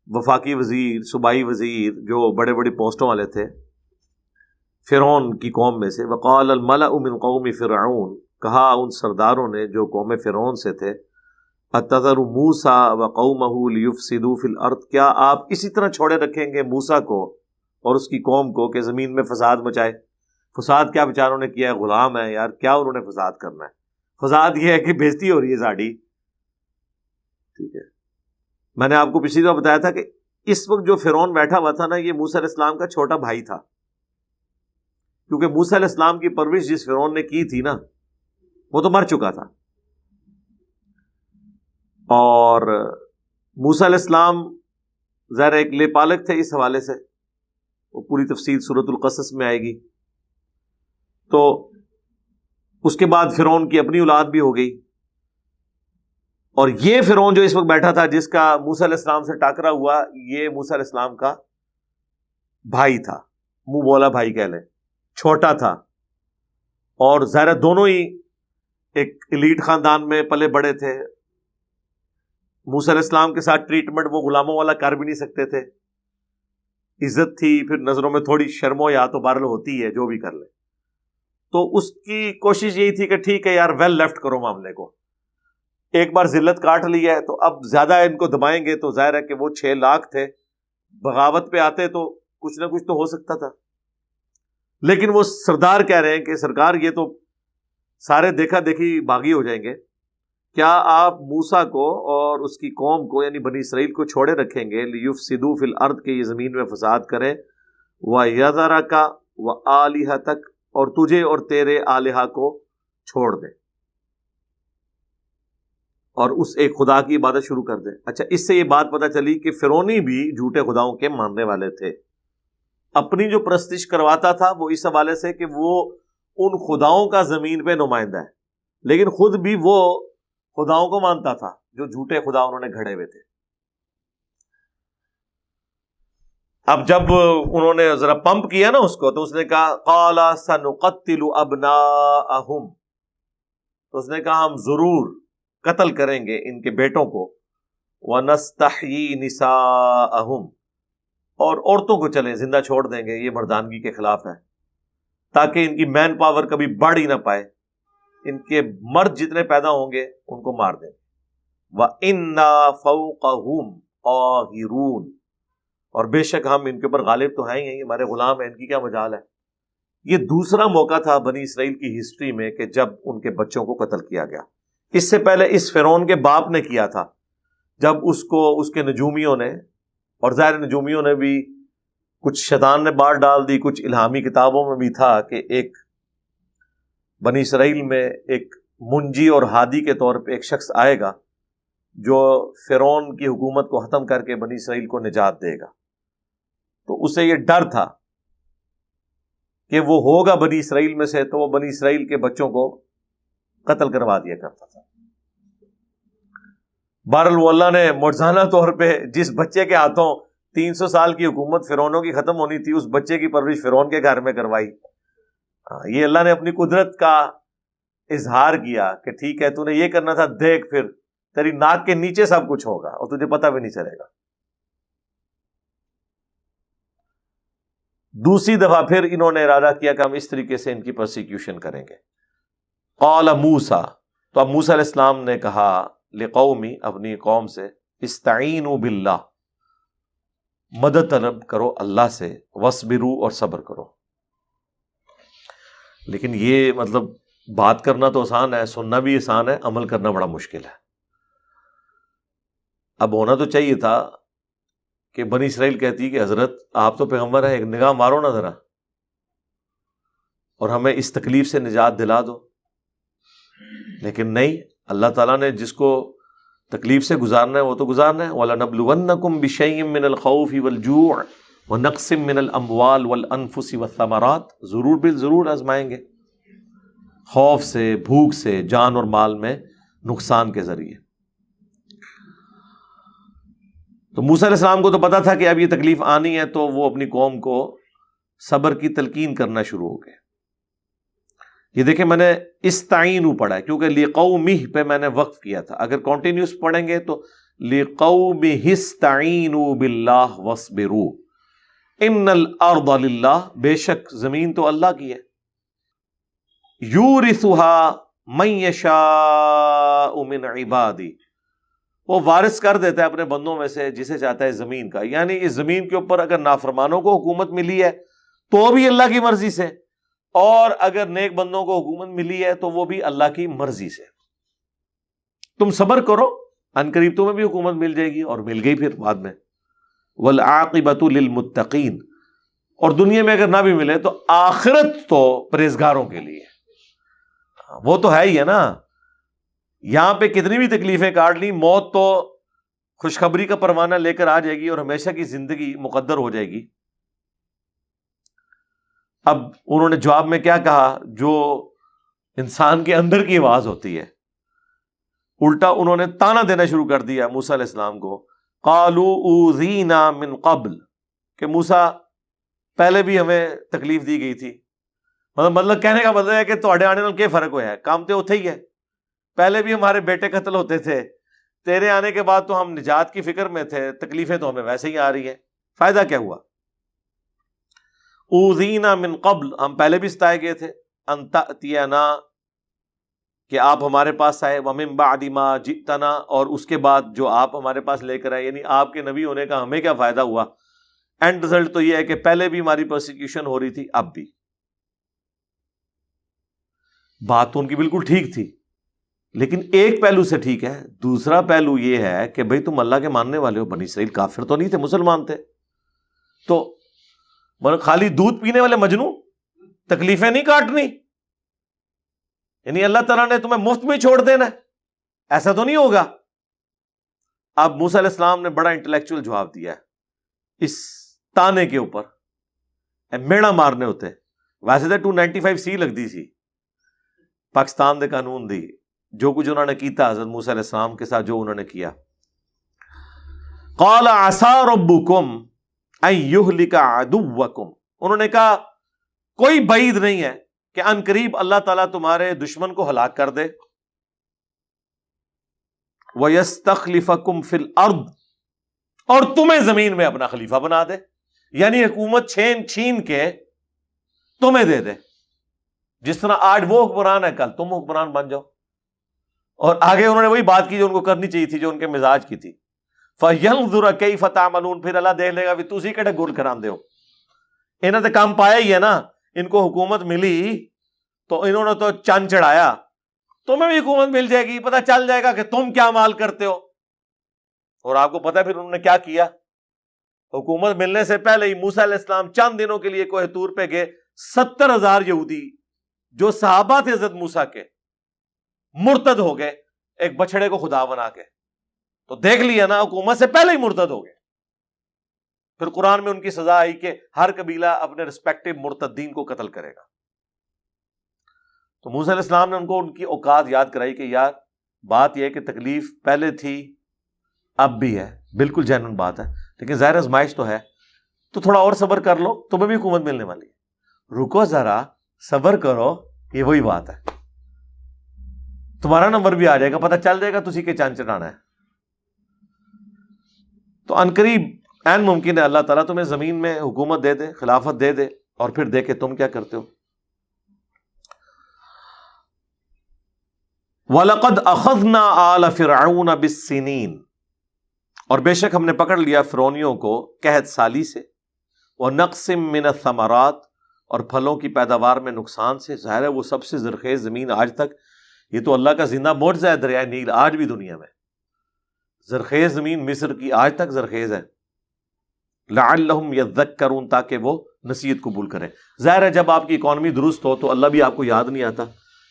وفاقی وزیر، صوبائی وزیر، جو بڑے بڑے پوسٹوں والے تھے فرعون کی قوم میں سے، وقال الملأ من قوم فرعون، کہا ان سرداروں نے جو قوم فرعون سے تھے، اتذر موسیٰ وقومہ لیفسدوا فی الارض، کیا آپ اسی طرح چھوڑے رکھیں گے موسیٰ کو اور اس کی قوم کو کہ زمین میں فساد مچائے؟ فساد کیا بیچاروں نے کیا ہے، غلام ہے یار، کیا انہوں نے فساد کرنا ہے؟ فساد یہ ہے کہ بےزتی ہو رہی ہے ساڑھی. ٹھیک ہے، میں نے آپ کو پچھلی دفعہ بتایا تھا کہ اس وقت جو فرعون بیٹھا ہوا تھا نا، یہ موسیٰ علیہ السلام کا چھوٹا بھائی تھا، کیونکہ موسیٰ علیہ السلام کی پرورش جس فرعون نے کی تھی نا، وہ تو مر چکا تھا. اور موسیٰ علیہ السلام ظاہر ایک لے پالک تھے، اس حوالے سے وہ پوری تفصیل سورۃ القصص میں آئے گی. تو اس کے بعد فرعون کی اپنی اولاد بھی ہو گئی، اور یہ فرعون جو اس وقت بیٹھا تھا، جس کا موسیٰ علیہ السلام سے ٹاکرا ہوا، یہ موسیٰ علیہ السلام کا بھائی تھا، منہ بولا بھائی کہہ لیں، چھوٹا تھا. اور ظاہر دونوں ہی ایک ایلیٹ خاندان میں پلے بڑے تھے. موسیٰ علیہ السلام کے ساتھ ٹریٹمنٹ وہ غلاموں والا کر بھی نہیں سکتے تھے، عزت تھی، پھر نظروں میں تھوڑی شرم و یا تو بارل ہوتی ہے جو بھی کر لے. تو اس کی کوشش یہی تھی کہ ٹھیک ہے یار، ویل لیفٹ کرو معاملے کو، ایک بار ذلت کاٹ لی ہے تو اب زیادہ ان کو دبائیں گے تو ظاہر ہے کہ وہ 6 لاکھ تھے، بغاوت پہ آتے تو کچھ نہ کچھ تو ہو سکتا تھا. لیکن وہ سردار کہہ رہے ہیں کہ سرکار یہ تو سارے دیکھا دیکھی باغی ہو جائیں گے، کیا آپ موسیٰ کو اور اس کی قوم کو یعنی بنی اسرائیل کو چھوڑے رکھیں گے؟ لیفسدوا فی الارض، کہ یہ زمین میں فساد کریں، ویذرک وآلہتک، اور تجھے اور تیرے آلہہ کو چھوڑ دیں اور اس ایک خدا کی عبادت شروع کر دیں. اچھا، اس سے یہ بات پتہ چلی کہ فرعونی بھی جھوٹے خداؤں کے ماننے والے تھے. اپنی جو پرستش کرواتا تھا وہ اس حوالے سے کہ وہ ان خداؤں کا زمین پہ نمائندہ ہے، لیکن خود بھی وہ خداؤں کو مانتا تھا جو جھوٹے خدا انہوں نے گھڑے ہوئے تھے. اب جب انہوں نے ذرا پمپ کیا نا اس کو، تو اس نے کہا قال سنقتل ابناءہم، تو اس نے کہا ہم ضرور قتل کریں گے ان کے بیٹوں کو، وَنَسْتَحْيِي نِسَاءَهُمْ، اور عورتوں کو چلیں زندہ چھوڑ دیں گے، یہ مردانگی کے خلاف ہے، تاکہ ان کی مین پاور کبھی بڑھ ہی نہ پائے، ان کے مرد جتنے پیدا ہوں گے ان کو مار دیں. وَإِنَّا فَوْقَهُمْ قَاهِرُونَ، اور بے شک ہم ان کے اوپر غالب تو ہیں ہی، ہمارے غلام ہیں، ان کی کیا مجال ہے. یہ دوسرا موقع تھا بنی اسرائیل کی ہسٹری میں کہ جب ان کے بچوں کو قتل کیا گیا. اس سے پہلے اس فرعون کے باپ نے کیا تھا، جب اس کو اس کے نجومیوں نے، اور ظاہر نجومیوں نے بھی کچھ شیطان نے بات ڈال دی، کچھ الہامی کتابوں میں بھی تھا کہ ایک بنی اسرائیل میں ایک منجی اور ہادی کے طور پہ ایک شخص آئے گا جو فرعون کی حکومت کو ختم کر کے بنی اسرائیل کو نجات دے گا. تو اسے یہ ڈر تھا کہ وہ ہوگا بنی اسرائیل میں سے، تو وہ بنی اسرائیل کے بچوں کو قتل کروا دیا کرتا تھا. بہرحال وہ اللہ نے معجزانہ طور پہ جس بچے کے ہاتھوں 300 سال کی حکومت فرعونوں کی ختم ہونی تھی، اس بچے کی پرورش فرعون کے گھر میں کروائی. یہ اللہ نے اپنی قدرت کا اظہار کیا کہ ٹھیک ہے تو نے یہ کرنا تھا، دیکھ پھر تیری ناک کے نیچے سب کچھ ہوگا اور تجھے پتہ بھی نہیں چلے گا. دوسری دفعہ پھر انہوں نے ارادہ کیا کہ ہم اس طریقے سے ان کی پرسیکیوشن کریں گے. قال موسیٰ، تو اب موسیٰ علیہ السلام نے کہا لقومی، اپنی قوم سے، استعینوا باللہ، مدد طلب کرو اللہ سے، واصبروا، اور صبر کرو. لیکن یہ مطلب بات کرنا تو آسان ہے، سننا بھی آسان ہے، عمل کرنا بڑا مشکل ہے. اب ہونا تو چاہیے تھا کہ بنی اسرائیل کہتی کہ حضرت آپ تو پیغمبر ہیں، ایک نگاہ مارو نا ذرا اور ہمیں اس تکلیف سے نجات دلا دو. لیکن نہیں، اللہ تعالیٰ نے جس کو تکلیف سے گزارنا ہے وہ تو گزارنا ہے. وَلَنَبْلُوَنَّكُمْ بِشَيْءٍ مِّنَ الْخَوْفِ وَالْجُوعِ وَنَقْصٍ مِّنَ الْأَمْوَالِ وَالْأَنفُسِ وَالثَّمَرَاتِ، ضرور بالضرور آزمائیں گے، خوف سے، بھوک سے، جان اور مال میں نقصان کے ذریعے. تو موسیٰ علیہ السلام کو تو پتا تھا کہ اب یہ تکلیف آنی ہے، تو وہ اپنی قوم کو صبر کی تلقین کرنا شروع ہو گئے. یہ دیکھیں میں نے استعینوا پڑھا ہے کیونکہ لقومہ پہ میں نے وقف کیا تھا. اگر کنٹینیوس پڑھیں گے تو لقومہ استعینوا باللہ واصبروا ان الارض للہ، بے شک زمین تو اللہ کی ہے، یورثها من یشاء من عبادی، وہ وارث کر دیتا ہے اپنے بندوں میں سے جسے چاہتا ہے زمین کا. یعنی اس زمین کے اوپر اگر نافرمانوں کو حکومت ملی ہے تو بھی اللہ کی مرضی سے، اور اگر نیک بندوں کو حکومت ملی ہے تو وہ بھی اللہ کی مرضی سے. تم صبر کرو، ان قریب تمہیں بھی حکومت مل جائے گی، اور مل گئی پھر بعد میں. والعاقبۃ للمتقین، اور دنیا میں اگر نہ بھی ملے تو آخرت تو پرہیزگاروں کے لیے. وہ تو ہے ہی ہے نا، یہاں پہ کتنی بھی تکلیفیں کاٹ لی، موت تو خوشخبری کا پروانہ لے کر آ جائے گی اور ہمیشہ کی زندگی مقدر ہو جائے گی. اب انہوں نے جواب میں کیا کہا جو انسان کے اندر کی آواز ہوتی ہے؟ الٹا انہوں نے تانا دینا شروع کر دیا موسیٰ علیہ السلام کو. قالوا اوذینا من قبل، کہ موسیٰ پہلے بھی ہمیں تکلیف دی گئی تھی. مطلب کہنے کا مطلب ہے کہ تواڈے آنے نال کیا فرق ہوا ہے، کام تو اتھے ہی ہے. پہلے بھی ہمارے بیٹے قتل ہوتے تھے، تیرے آنے کے بعد تو ہم نجات کی فکر میں تھے، تکلیفیں تو ہمیں ویسے ہی آ رہی ہیں، فائدہ کیا ہوا؟ اوذینا من قبل، ہم پہلے بھی ستائے گئے تھے. ان تأتینا، کہ آپ ہمارے پاس آئے. ومن بعد ما جئتنا، اور اس کے بعد جو آپ ہمارے پاس لے کر آئے. یعنی آپ کے نبی ہونے کا ہمیں کیا فائدہ ہوا؟ اینڈ رزلٹ تو یہ ہے کہ پہلے بھی ہماری پرسیکیوشن ہو رہی تھی، اب بھی. بات تو ان کی بالکل ٹھیک تھی، لیکن ایک پہلو سے ٹھیک ہے. دوسرا پہلو یہ ہے کہ بھئی تم اللہ کے ماننے والے ہو، بنی اسرائیل کافر تو نہیں تھے، مسلمان تھے. تو خالی دودھ پینے والے مجنو تکلیفیں نہیں کاٹنی؟ یعنی اللہ تعالیٰ نے تمہیں مفت میں چھوڑ دینا ہے؟ ایسا تو نہیں ہوگا. اب موسیٰ علیہ السلام نے بڑا انٹلیکچوئل جواب دیا ہے اس تانے کے اوپر. میڑا مارنے ہوتے ویسے تو 295C لگتی سی پاکستان دے قانون دی، جو کچھ انہوں نے کیتا حضرت موسیٰ علیہ السلام کے ساتھ جو انہوں نے کیا. قال عسى ربكم ان يهلك عدوكم، انہوں نے کہا کوئی بعید نہیں ہے کہ ان قریب اللہ تعالیٰ تمہارے دشمن کو ہلاک کر دے. وَيَسْتَخْلِفَكُمْ فِي الْأَرْضِ، اور تمہیں زمین میں اپنا خلیفہ بنا دے. یعنی حکومت چھین کے تمہیں دے دے. جس طرح آج وہ حکمران ہے کل تم حکمران بن جاؤ. اور آگے انہوں نے وہی بات کی جو ان کو کرنی چاہیے تھی، جو ان کے مزاج کی تھی. فَيَنْظُرَ كَيْفَ تَعْمَلُونَ، پھر اللہ دیکھ لے گا بھی تسی کہڑے گول کران دے ہو. انہوں نے کام پایا ہی ہے نا، ان کو حکومت ملی تو انہوں نے تو چند چڑھایا. تمہیں بھی حکومت مل جائے گی، پتہ چل جائے گا کہ تم کیا مال کرتے ہو. اور آپ کو پتہ ہے پھر انہوں نے کیا کیا؟ حکومت ملنے سے پہلے ہی موسیٰ علیہ السلام چند دنوں کے لیے کوہ طور پہ گئے. 70,000 یہودی جو صحابہ تھے حضرت موسیٰ کے، مرتد ہو گئے ایک بچڑے کو خدا بنا کے. تو دیکھ لیا نا، حکومت سے پہلے ہی مرتد ہو گئے. پھر قرآن میں ان کی سزا آئی کہ ہر قبیلہ اپنے رسپیکٹو مرتدین کو قتل کرے گا. تو موسیٰ علیہ السلام نے ان کو ان کی اوقات یاد کرائی کہ یار بات یہ ہے کہ تکلیف پہلے تھی اب بھی ہے، بالکل جینوئن بات ہے، لیکن ظاہر آزمائش تو ہے، تو تھوڑا اور صبر کر لو، تمہیں بھی حکومت ملنے والی ہے. رکو ذرا، صبر کرو. یہ وہی بات ہے، تمہارا نمبر بھی آ جائے گا، پتہ چل جائے گا تسی کے چاند چڑھانا ہے. تو عنقریب عین ممکن ہے اللہ تعالیٰ تمہیں زمین میں حکومت دے دے، خلافت دے دے، اور پھر دیکھے تم کیا کرتے ہو. وَلَقَدْ أَخَذْنَا آلَ فِرْعَوْنَ بِالسِّنِينَ، اور بے شک ہم نے پکڑ لیا فرعونیوں کو قحط سالی سے. وَنَقْصٍ مِّنَ الثَّمَرَاتِ، اور پھلوں کی پیداوار میں نقصان سے. ظاہر ہے وہ سب سے زرخیز زمین آج تک، یہ تو اللہ کا زندہ معجزہ ہے دریائے نیل، آج بھی دنیا میں زرخیز زمین مصر کی آج تک زرخیز ہے. لعلہم یذکرون، تاکہ وہ نصیحت قبول کریں. ظاہر ہے جب آپ کی اکانومی درست ہو تو اللہ بھی آپ کو یاد نہیں آتا.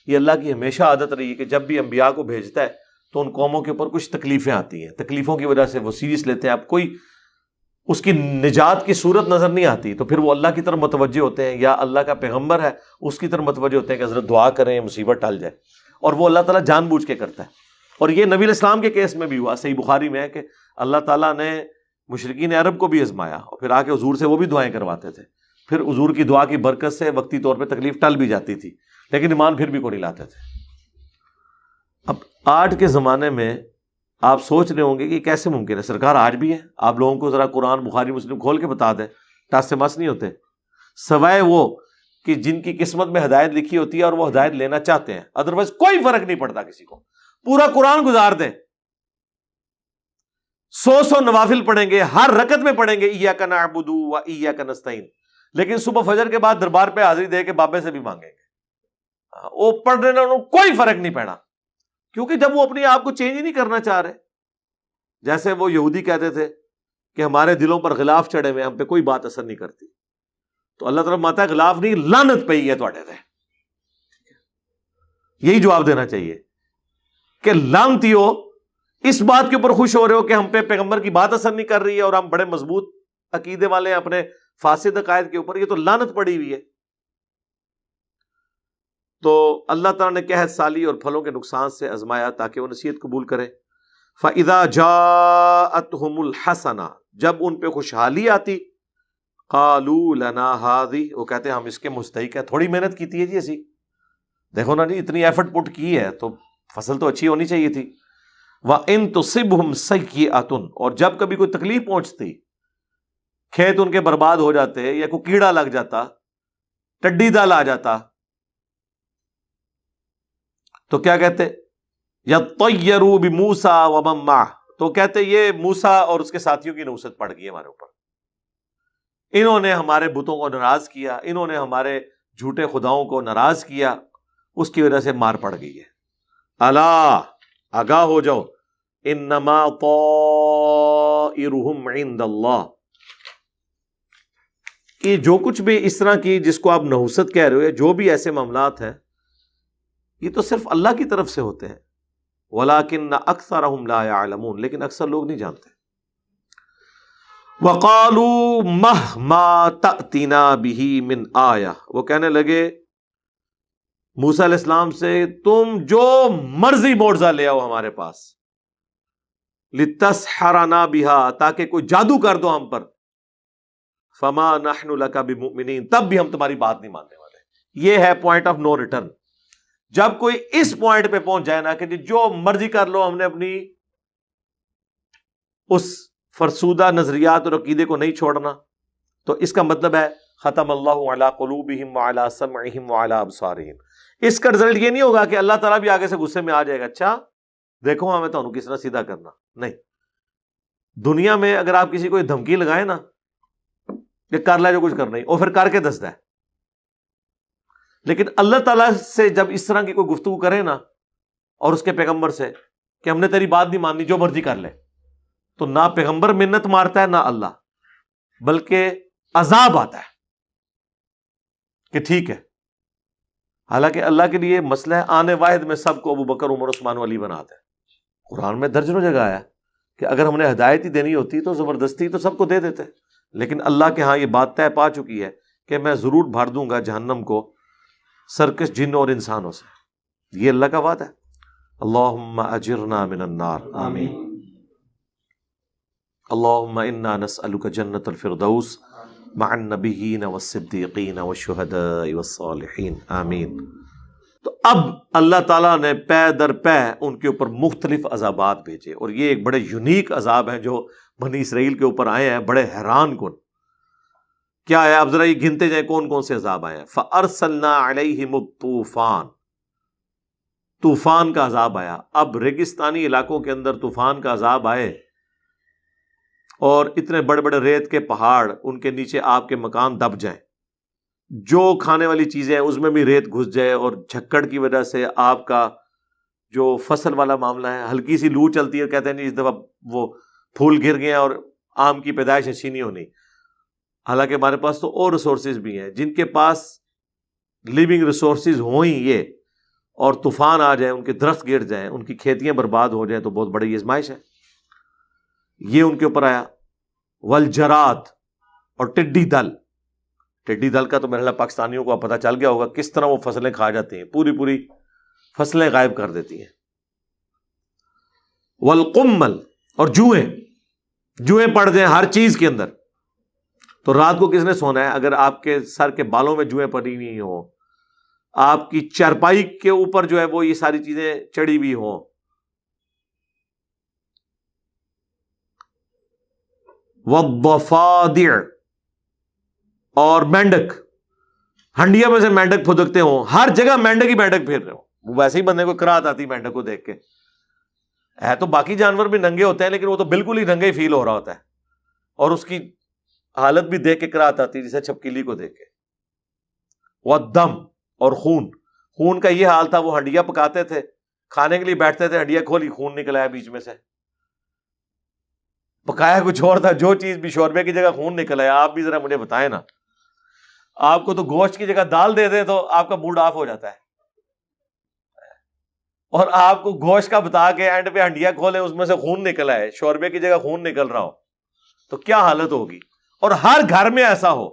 یہ اللہ کی ہمیشہ عادت رہی ہے کہ جب بھی انبیاء کو بھیجتا ہے تو ان قوموں کے اوپر کچھ تکلیفیں آتی ہیں، تکلیفوں کی وجہ سے وہ سیریس لیتے ہیں. اب کوئی اس کی نجات کی صورت نظر نہیں آتی تو پھر وہ اللہ کی طرف متوجہ ہوتے ہیں، یا اللہ کا پیغمبر ہے اس کی طرف متوجہ ہوتے ہیں کہ حضرت دعا کریں مصیبت ٹل جائے. اور وہ اللہ تعالیٰ جان بوجھ کے کرتا ہے. اور یہ نبی علیہ السلام کے کیس میں بھی ہوا. صحیح بخاری میں ہے کہ اللہ تعالیٰ نے مشرکین عرب کو بھی آزمایا اور پھر آ کے حضور سے وہ بھی دعائیں کرواتے تھے. پھر حضور کی دعا کی برکت سے وقتی طور پہ تکلیف ٹل بھی جاتی تھی، لیکن ایمان پھر بھی کو نہیں لاتے تھے. اب آج کے زمانے میں آپ سوچ رہے ہوں گے کہ کیسے ممکن ہے؟ سرکار آج بھی ہے. آپ لوگوں کو ذرا قرآن بخاری مسلم کھول کے بتا دیں، ٹاس سے مس نہیں ہوتے، سوائے وہ کہ جن کی قسمت میں ہدایت لکھی ہوتی ہے اور وہ ہدایت لینا چاہتے ہیں. ادروائز کوئی فرق نہیں پڑتا کسی کو. پورا قرآن گزار دیں، 100 نوافل پڑھیں گے، ہر رکعت میں پڑھیں گے ایاک نعبد و ایاک نستعین. لیکن صبح فجر کے بعد دربار پہ حاضری دے کے بابے سے بھی مانگیں گے، وہ پڑھنے میں انہوں کوئی فرق نہیں پڑا، کیونکہ جب وہ اپنے آپ کو چینج ہی نہیں کرنا چاہ رہے. جیسے وہ یہودی کہتے تھے کہ ہمارے دلوں پر غلاف چڑھے ہوئے، ہم پہ کوئی بات اثر نہیں کرتی، تو اللہ تعالیٰ ماتا ہے غلاف نہیں، لعنت پئی ہے تواڈے تے. یہی جواب دینا چاہیے کہ لعنتیو، اس بات کے اوپر خوش ہو رہے ہو کہ ہم پہ پیغمبر کی بات اثر نہیں کر رہی ہے اور ہم بڑے مضبوط عقیدے والے ہیں اپنے فاسد عقائد کے اوپر، یہ تو لعنت پڑی ہوئی ہے. تو اللہ تعالیٰ نے قحط سالی اور پھلوں کے نقصان سے آزمایا تاکہ وہ نصیحت قبول کرے. فَإِذَا جَاءَتْهُمُ الْحَسَنَةُ، جب ان پہ خوشحالی آتی، قَالُوا لَنَا هَذِهِ، وہ کہتے ہیں ہم اس کے مستحق ہیں، تھوڑی محنت کی تھی جی اسی، دیکھو نا جی اتنی ایفرٹ پٹ کی ہے تو فصل تو اچھی ہونی چاہیے تھی. وَإِن تُصِبْهُمْ سَيِّئَةٌ، اور جب کبھی کوئی تکلیف پہنچتی، کھیت ان کے برباد ہو جاتے یا کوئی کیڑا لگ جاتا، ٹڈی دل آ جاتا، تو کیا کہتے؟ یطیروا بموسیٰ ومن معہ، تو کہتے یہ موسیٰ اور اس کے ساتھیوں کی نحوست پڑ گئی ہمارے اوپر، انہوں نے ہمارے بتوں کو ناراض کیا، انہوں نے ہمارے جھوٹے خداؤں کو ناراض کیا، اس کی وجہ سے مار پڑ گئی ہے. الا، آگاہ ہو جاؤ، انما طائرہم عند اللہ، کہ جو کچھ بھی اس طرح کی جس کو آپ نحوست کہہ رہے ہو، جو بھی ایسے معاملات ہیں یہ تو صرف اللہ کی طرف سے ہوتے ہیں. وَلَٰكِنَّ أَكْثَرَهُمْ لَا يَعْلَمُونَ، لیکن اکثر لوگ نہیں جانتے. وَقَالُوا مَهْمَا تَأْتِنَا بِهِ مِنْ آیَةٍ، وہ کہنے لگے موسیٰ علیہ السلام سے تم جو مرضی معجزہ لے آؤ ہمارے پاس، لِتَسْحَرَنَا بِهَا، تاکہ کوئی جادو کر دو ہم پر، فَمَا نَحْنُ لَكَ بِمُؤْمِنِينَ، تب بھی ہم تمہاری بات نہیں ماننے والے. یہ ہے پوائنٹ آف نو ریٹرن. جب کوئی اس پوائنٹ پہ پہنچ جائے نا کہ جو مرضی کر لو، ہم نے اپنی اس فرسودہ نظریات اور عقیدے کو نہیں چھوڑنا، تو اس کا مطلب ہے ختم اللہ علی قلوبہم وعلی سمعہم وعلی ابصارہم. اس کا رزلٹ یہ نہیں ہوگا کہ اللہ تعالیٰ بھی آگے سے غصے میں آ جائے گا، اچھا دیکھو ہمیں تو کس طرح سیدھا کرنا. نہیں، دنیا میں اگر آپ کسی کو دھمکی لگائیں نا کہ کر لے جو کچھ کرنا ہی، اور پھر کر کے دستا ہے، لیکن اللہ تعالیٰ سے جب اس طرح کی کوئی گفتگو کرے نا، اور اس کے پیغمبر سے کہ ہم نے تیری بات نہیں ماننی، جو مرضی کر لے، تو نہ پیغمبر منت مارتا ہے نہ اللہ، بلکہ عذاب آتا ہے کہ ٹھیک ہے. حالانکہ اللہ کے لیے مسئلہ ہے، آنے واحد میں سب کو ابو بکر عمر عثمان علی بناتا ہے. قرآن میں درجنوں جگہ آیا کہ اگر ہم نے ہدایت ہی دینی ہوتی تو زبردستی تو سب کو دے دیتے، لیکن اللہ کے ہاں یہ بات طے پا چکی ہے کہ میں ضرور بھر دوں گا جہنم کو سرکش جن اور انسانوں سے. یہ اللہ کا وعدہ ہے. اللہم اجرنا من النار، آمین. اللہم انا نسألک جنت الفردوس مع النبیین والصدیقین والشہداء والصالحین، آمین. تو اب اللہ تعالیٰ نے پے در پے ان کے اوپر مختلف عذابات بھیجے، اور یہ ایک بڑے یونیک عذاب ہیں جو بنی اسرائیل کے اوپر آئے ہیں، بڑے حیران کن. کیا ہے آپ ذرا یہ گنتے جائیں کون کون سے عذاب آئے ہیں. فَأَرْسَلْنَا عَلَيْهِمُ الطُّوفَانَ، طوفان کا عذاب آیا. اب ریگستانی علاقوں کے اندر طوفان کا عذاب آئے، اور اتنے بڑے بڑے ریت کے پہاڑ، ان کے نیچے آپ کے مکان دب جائیں، جو کھانے والی چیزیں ہیں اس میں بھی ریت گھس جائے، اور جھکڑ کی وجہ سے آپ کا جو فصل والا معاملہ ہے، ہلکی سی لو چلتی ہے، کہتے ہیں نہیں اس دفعہ وہ پھول گر گئے اور آم کی پیدائش اچھی نہیں ہونی. حالانکہ ہمارے پاس تو اور ریسورسز بھی ہیں. جن کے پاس لیونگ ریسورسز ہوں ہی یہ، اور طوفان آ جائیں، ان کے درخت گر جائیں، ان کی کھیتیاں برباد ہو جائیں، تو بہت بڑی آزمائش ہے. یہ ان کے اوپر آیا. والجراد، اور ٹڈی دل. ٹڈی دل کا تو میرے خیال پاکستانیوں کو پتہ چل گیا ہوگا کس طرح وہ فصلیں کھا جاتی ہیں، پوری پوری فصلیں غائب کر دیتی ہیں. والقمل، اور جوئیں پڑ جائیں ہر چیز کے اندر. تو رات کو کس نے سونا ہے اگر آپ کے سر کے بالوں میں جوئیں پڑی ہوئی ہوں، آپ کی چارپائی کے اوپر جو ہے وہ یہ ساری چیزیں چڑھی ہوئی ہوں. والضفادع، اور مینڈک، ہنڈیا میں سے مینڈک پھدکتے ہوں، ہر جگہ مینڈک ہی مینڈک پھر رہے ہوں. ویسے ہی بندے کو کراہت آتی مینڈک کو دیکھ کے. ہے تو باقی جانور بھی ننگے ہوتے ہیں، لیکن وہ تو بالکل ہی ننگے ہی فیل ہو رہا ہوتا ہے، اور اس کی حالت بھی دیکھ کے قرات آتی جیسے چھپکلی کو دیکھ کے. والدم، اور خون کا یہ حال تھا، وہ ہنڈیا پکاتے تھے، کھانے کے لیے بیٹھتے تھے، ہنڈیا کھولی، خون نکل آیا بیچ میں سے. پکایا کچھ اور تھا، جو چیز بھی شوربے کی جگہ خون نکل آیا. آپ بھی ذرا مجھے بتائیں نا، آپ کو تو گوشت کی جگہ دال دے دیں تو آپ کا موڈ آف ہو جاتا ہے، اور آپ کو گوشت کا بتا کے اینڈ پہ ہنڈیا کھولے اس میں سے خون نکل آئے، شوربے کی جگہ خون نکل رہا ہو، تو کیا حالت ہوگی. اور ہر گھر میں ایسا ہو.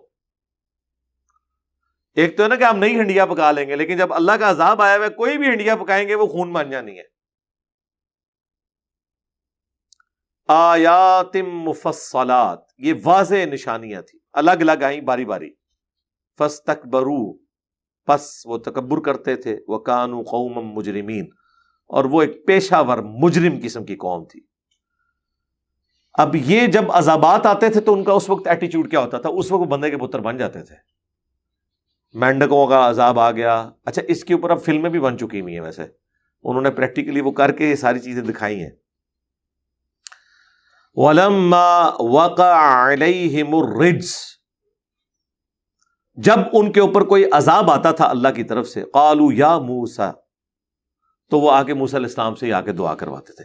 ایک تو ہے نا کہ ہم نہیں ہنڈیا پکا لیں گے، لیکن جب اللہ کا عذاب آیا ہوا ہے، کوئی بھی ہنڈیا پکائیں گے وہ خون بن جانی ہے. آیات مفصلات، یہ واضح نشانیاں تھیں، الگ الگ آئیں باری باری. فاستکبروا، پس وہ تکبر کرتے تھے. وکانوا قوما مجرمین، اور وہ ایک پیشہ ور مجرم قسم کی قوم تھی. اب یہ جب عذابات آتے تھے تو ان کا اس وقت ایٹیچیوڈ کیا ہوتا تھا؟ اس وقت بندے کے پتر بن جاتے تھے. مینڈکوں کا عذاب آ گیا. اچھا، اس کے اوپر اب فلمیں بھی بن چکی ہوئی ہیں، ویسے انہوں نے پریکٹیکلی وہ کر کے یہ ساری چیزیں دکھائی ہیں. وَلَمَّا وَقَعَ عَلَيْهِمُ الرِّجْزُ، جب ان کے اوپر کوئی عذاب آتا تھا اللہ کی طرف سے، قالوا یا موسیٰ، تو وہ آ کے موسیٰ علیہ السلام سے ہی آ کے دعا کرواتے تھے.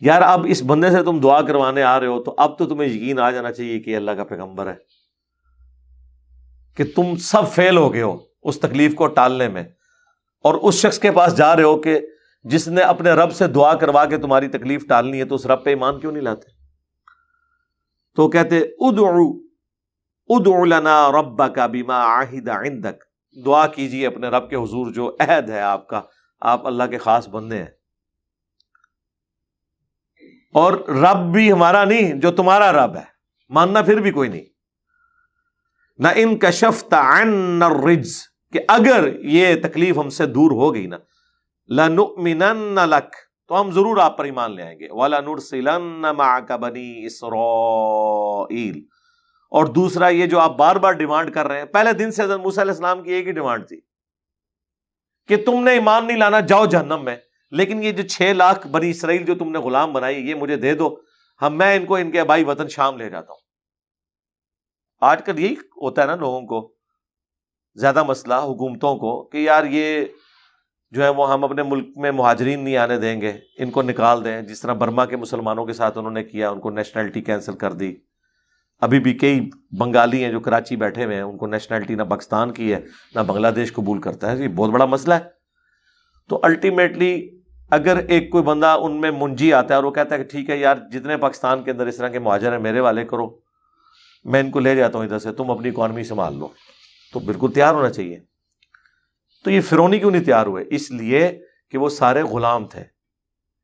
یار اب اس بندے سے تم دعا کروانے آ رہے ہو تو اب تو تمہیں یقین آ جانا چاہیے کہ اللہ کا پیغمبر ہے، کہ تم سب فیل ہو گئے ہو اس تکلیف کو ٹالنے میں، اور اس شخص کے پاس جا رہے ہو کہ جس نے اپنے رب سے دعا کروا کے تمہاری تکلیف ٹالنی ہے، تو اس رب پہ ایمان کیوں نہیں لاتے؟ تو کہتے ادعو لنا ربک بما عہد عندک، دعا کیجیے اپنے رب کے حضور، جو عہد ہے آپ کا، آپ اللہ کے خاص بندے ہیں، اور رب بھی ہمارا نہیں، جو تمہارا رب ہے، ماننا پھر بھی کوئی نہیں. نہ ان کشفت عنا الرجز، کہ اگر یہ تکلیف ہم سے دور ہو گئی نا، لنؤمنن لک، تو ہم ضرور آپ پر ایمان لے آئیں گے. وَلَنُرْسِلَنَّ مَعَكَ بَنِي إِسْرَائِيلَ، اور دوسرا یہ جو آپ بار بار ڈیمانڈ کر رہے ہیں، پہلے دن سے حضرت موسیٰ علیہ السلام کی ایک ہی ڈیمانڈ تھی کہ تم نے ایمان نہیں لانا، جاؤ جہنم میں، لیکن یہ جو 6 لاکھ بنی اسرائیل جو تم نے غلام بنائی، یہ مجھے دے دو، میں ان کو ان کے آبائی وطن شام لے جاتا ہوں. آج کل یہی ہوتا ہے نا لوگوں کو، زیادہ مسئلہ حکومتوں کو، کہ یار یہ جو ہے وہ ہم اپنے ملک میں مہاجرین نہیں آنے دیں گے، ان کو نکال دیں، جس طرح برما کے مسلمانوں کے ساتھ انہوں نے کیا، ان کو نیشنلٹی کینسل کر دی. ابھی بھی کئی بنگالی ہیں جو کراچی بیٹھے ہوئے ہیں، ان کو نیشنلٹی نہ پاکستان کی ہے نہ بنگلہ دیش قبول کرتا ہے. یہ بہت بڑا مسئلہ ہے. تو الٹیمیٹلی اگر ایک کوئی بندہ ان میں منجی آتا ہے اور وہ کہتا ہے کہ ٹھیک ہے یار، جتنے پاکستان کے اندر اس طرح کے مہاجر ہیں میرے والے کرو، میں ان کو لے جاتا ہوں ادھر سے، تم اپنی اکانومی سنبھال لو، تو بالکل تیار ہونا چاہیے. تو یہ فرعونی کیوں نہیں تیار ہوئے؟ اس لیے کہ وہ سارے غلام تھے،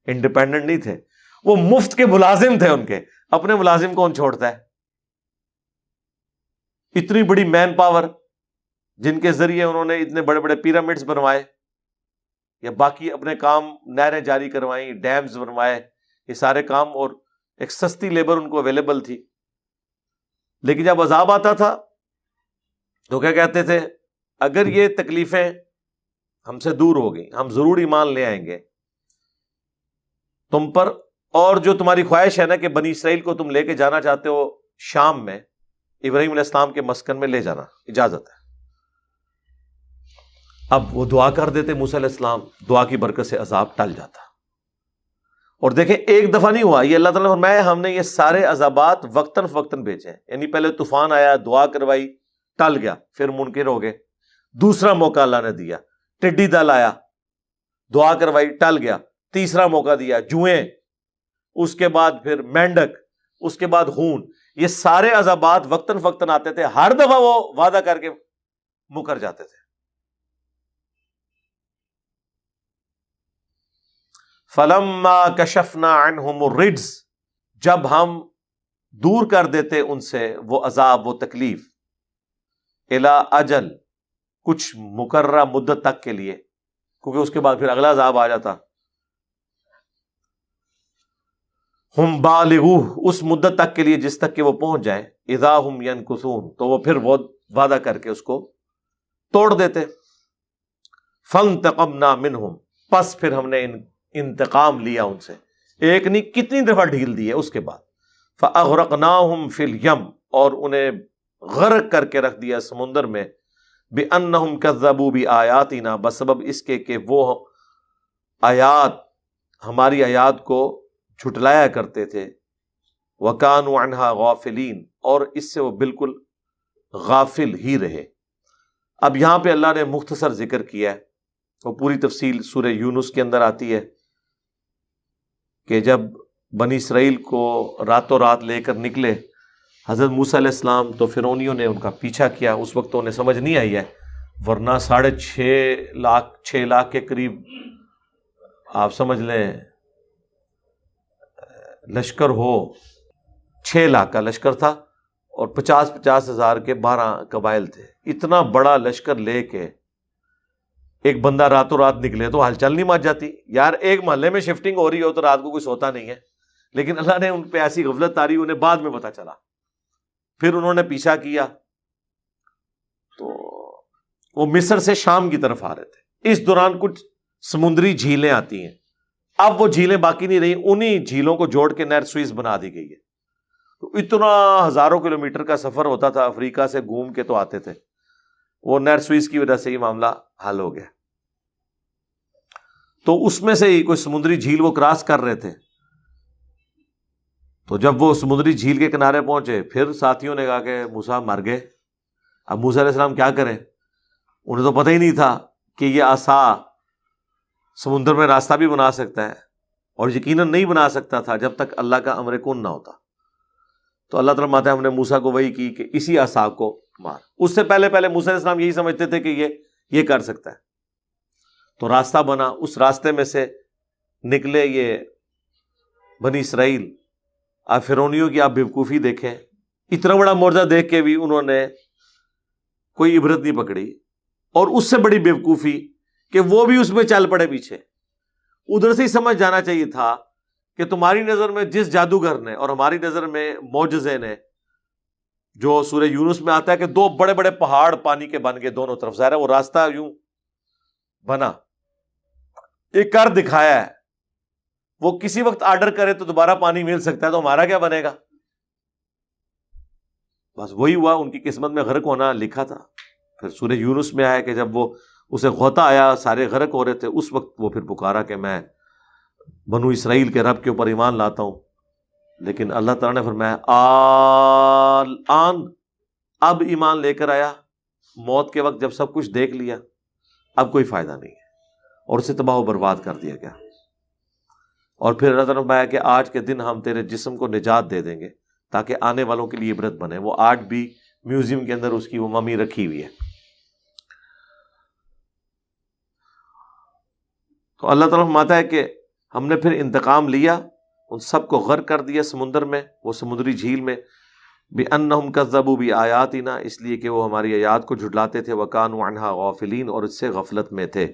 انڈیپینڈنٹ نہیں تھے، وہ مفت کے ملازم تھے. ان کے اپنے ملازم کون چھوڑتا ہے؟ اتنی بڑی مین پاور جن کے ذریعے انہوں نے اتنے بڑے بڑے پیرامڈز بنوائے، یا باقی اپنے کام، نہریں جاری کروائیں، ڈیمز بنوائے، یہ سارے کام، اور ایک سستی لیبر ان کو اویلیبل تھی. لیکن جب عذاب آتا تھا تو کیا کہتے تھے؟ اگر یہ تکلیفیں ہم سے دور ہو گئی، ہم ضرور ایمان لے آئیں گے تم پر، اور جو تمہاری خواہش ہے نا کہ بنی اسرائیل کو تم لے کے جانا چاہتے ہو شام میں، ابراہیم علیہ السلام کے مسکن میں لے جانا، اجازت ہے. اب وہ دعا کر دیتے موسیٰ علیہ السلام، دعا کی برکت سے عذاب ٹل جاتا. اور دیکھیں ایک دفعہ نہیں ہوا یہ، اللہ تعالیٰ نے فرمایا ہم نے یہ سارے عذابات وقتاً فوقتاً بھیجے ہیں. یعنی پہلے طوفان آیا، دعا کروائی، ٹل گیا، پھر منکر ہو گئے. دوسرا موقع اللہ نے دیا، ٹڈی دل آیا، دعا کروائی، ٹل گیا. تیسرا موقع دیا، جوئیں، اس کے بعد پھر مینڈک، اس کے بعد خون. یہ سارے عذابات وقتاً فوقتاً آتے تھے، ہر دفعہ وہ وعدہ کر کے مکر جاتے تھے. فَلَمَّا كَشَفْنَا عَنْهُمُ الرِّجْزَ، جب ہم دور کر دیتے ان سے وہ عذاب، وہ تکلیف، إِلَىٰ أَجَلٍ، کچھ مقررہ مدت تک کے لیے، کیونکہ اس کے بعد پھر اگلا عذاب آ جاتا. ہم بالغوہ، اس مدت تک کے لیے جس تک کہ وہ پہنچ جائیں، اذا ہم ینکثون، تو وہ پھر وہ وعدہ کر کے اس کو توڑ دیتے. فانتقمنا منہم، پس پھر ہم نے انتقام لیا ان سے. ایک نہیں کتنی دفعہ ڈھیل دی ہے اس کے بعد. فاغرقناہم فی الیم، اور انہیں غرق کر کے رکھ دیا سمندر میں، بِأَنَّهُمْ كَذَّبُوا بِآيَاتِنَا، بسبب اس کے کہ وہ آیات، ہماری آیات کو جھٹلایا کرتے تھے، وَكَانُوا عَنْهَا غَافِلِينَ، اور اس سے وہ بالکل غافل ہی رہے۔ اب یہاں پہ اللہ نے مختصر ذکر کیا ہے، وہ پوری تفصیل سورہ یونس کے اندر آتی ہے کہ جب بنی اسرائیل کو راتوں رات لے کر نکلے حضرت موسیٰ علیہ السلام، تو فرعونیوں نے ان کا پیچھا کیا۔ اس وقت تو انہیں سمجھ نہیں آئی ہے، ورنہ 6.5 لاکھ کے قریب آپ سمجھ لیں لشکر ہو، 6 لاکھ کا لشکر تھا اور 50 ہزار کے 12 قبائل تھے۔ اتنا بڑا لشکر لے کے ایک بندہ راتوں رات نکلے تو ہلچل نہیں مچ جاتی یار، ایک محلے میں شفٹنگ ہو رہی ہو تو رات کو کوئی سوتا نہیں ہے، لیکن اللہ نے ان پہ ایسی غفلت تاری، انہیں بعد میں پتہ چلا، پھر انہوں نے پیچھا کیا تو وہ مصر سے شام کی طرف آ رہے تھے۔ اس دوران کچھ سمندری جھیلیں آتی ہیں، اب وہ جھیلیں باقی نہیں رہی، انہی جھیلوں کو جوڑ کے نہر سوئس بنا دی گئی ہے۔ تو اتنا ہزاروں کلومیٹر کا سفر ہوتا تھا، افریقہ سے گھوم کے تو آتے تھے، وہ نہر سوئس کی وجہ سے یہ معاملہ حل ہو گیا۔ تو اس میں سے ہی کوئی سمندری جھیل وہ کراس کر رہے تھے، تو جب وہ سمندری جھیل کے کنارے پہنچے، پھر ساتھیوں نے کہا کہ موسیٰ مر گئے، اب موسیٰ علیہ السلام کیا کریں؟ انہیں تو پتہ ہی نہیں تھا کہ یہ عصا سمندر میں راستہ بھی بنا سکتا ہے، اور یقیناً نہیں بنا سکتا تھا جب تک اللہ کا امر کن نہ ہوتا۔ تو اللہ تعالیٰ ماتا ہم نے موسیٰ کو وحی کی کہ اسی عصا کو مار۔ اس سے پہلے موسیٰ علیہ السلام یہی سمجھتے تھے کہ یہ کر سکتا ہے، تو راستہ بنا، اس راستے میں سے نکلے یہ بنی اسرائیل۔ آپ فرعونیوں کی آپ بیوقوفی دیکھیں، اتنا بڑا معجزہ دیکھ کے بھی انہوں نے کوئی عبرت نہیں پکڑی، اور اس سے بڑی بیوقوفی کہ وہ بھی اس میں چل پڑے پیچھے۔ ادھر سے ہی سمجھ جانا چاہیے تھا کہ تمہاری نظر میں جس جادوگر نے اور ہماری نظر میں معجزے نے، جو سورہ یونس میں آتا ہے کہ 2 بڑے بڑے پہاڑ پانی کے بن گئے دونوں طرف، ظاہر ہے وہ راستہ یوں بنا، ایک کر دکھایا ہے، وہ کسی وقت آرڈر کرے تو دوبارہ پانی مل سکتا ہے، تو ہمارا کیا بنے گا؟ بس وہی ہوا، ان کی قسمت میں غرق ہونا لکھا تھا۔ پھر سورہ یونس میں آیا کہ جب وہ اسے غوطہ آیا، سارے غرق ہو رہے تھے، اس وقت وہ پھر پکارا کہ میں بنو اسرائیل کے رب کے اوپر ایمان لاتا ہوں۔ لیکن اللہ تعالیٰ نے فرمایا آن، اب ایمان لے کر آیا، موت کے وقت جب سب کچھ دیکھ لیا، اب کوئی فائدہ نہیں ہے، اور اسے تباہ و برباد کر دیا گیا۔ اور پھر اللہ تعالیٰ نے فرمایا کہ آج کے دن ہم تیرے جسم کو نجات دے دیں گے تاکہ آنے والوں کے لیے عبرت بنے۔ وہ آج بھی میوزیم کے اندر اس کی وہ ممی رکھی ہوئی ہے۔ تو اللہ تعالیٰ فرماتا ہے کہ ہم نے پھر انتقام لیا، ان سب کو غرق کر دیا سمندر میں، وہ سمندری جھیل میں، بِأَنَّهُمْ كَذَّبُوا بِآيَاتِنَا، اس لیے کہ وہ ہماری آیات کو جھٹلاتے تھے، وَكَانُوا عَنْهَا غَافِلِينَ، اور اس سے غفلت میں تھے۔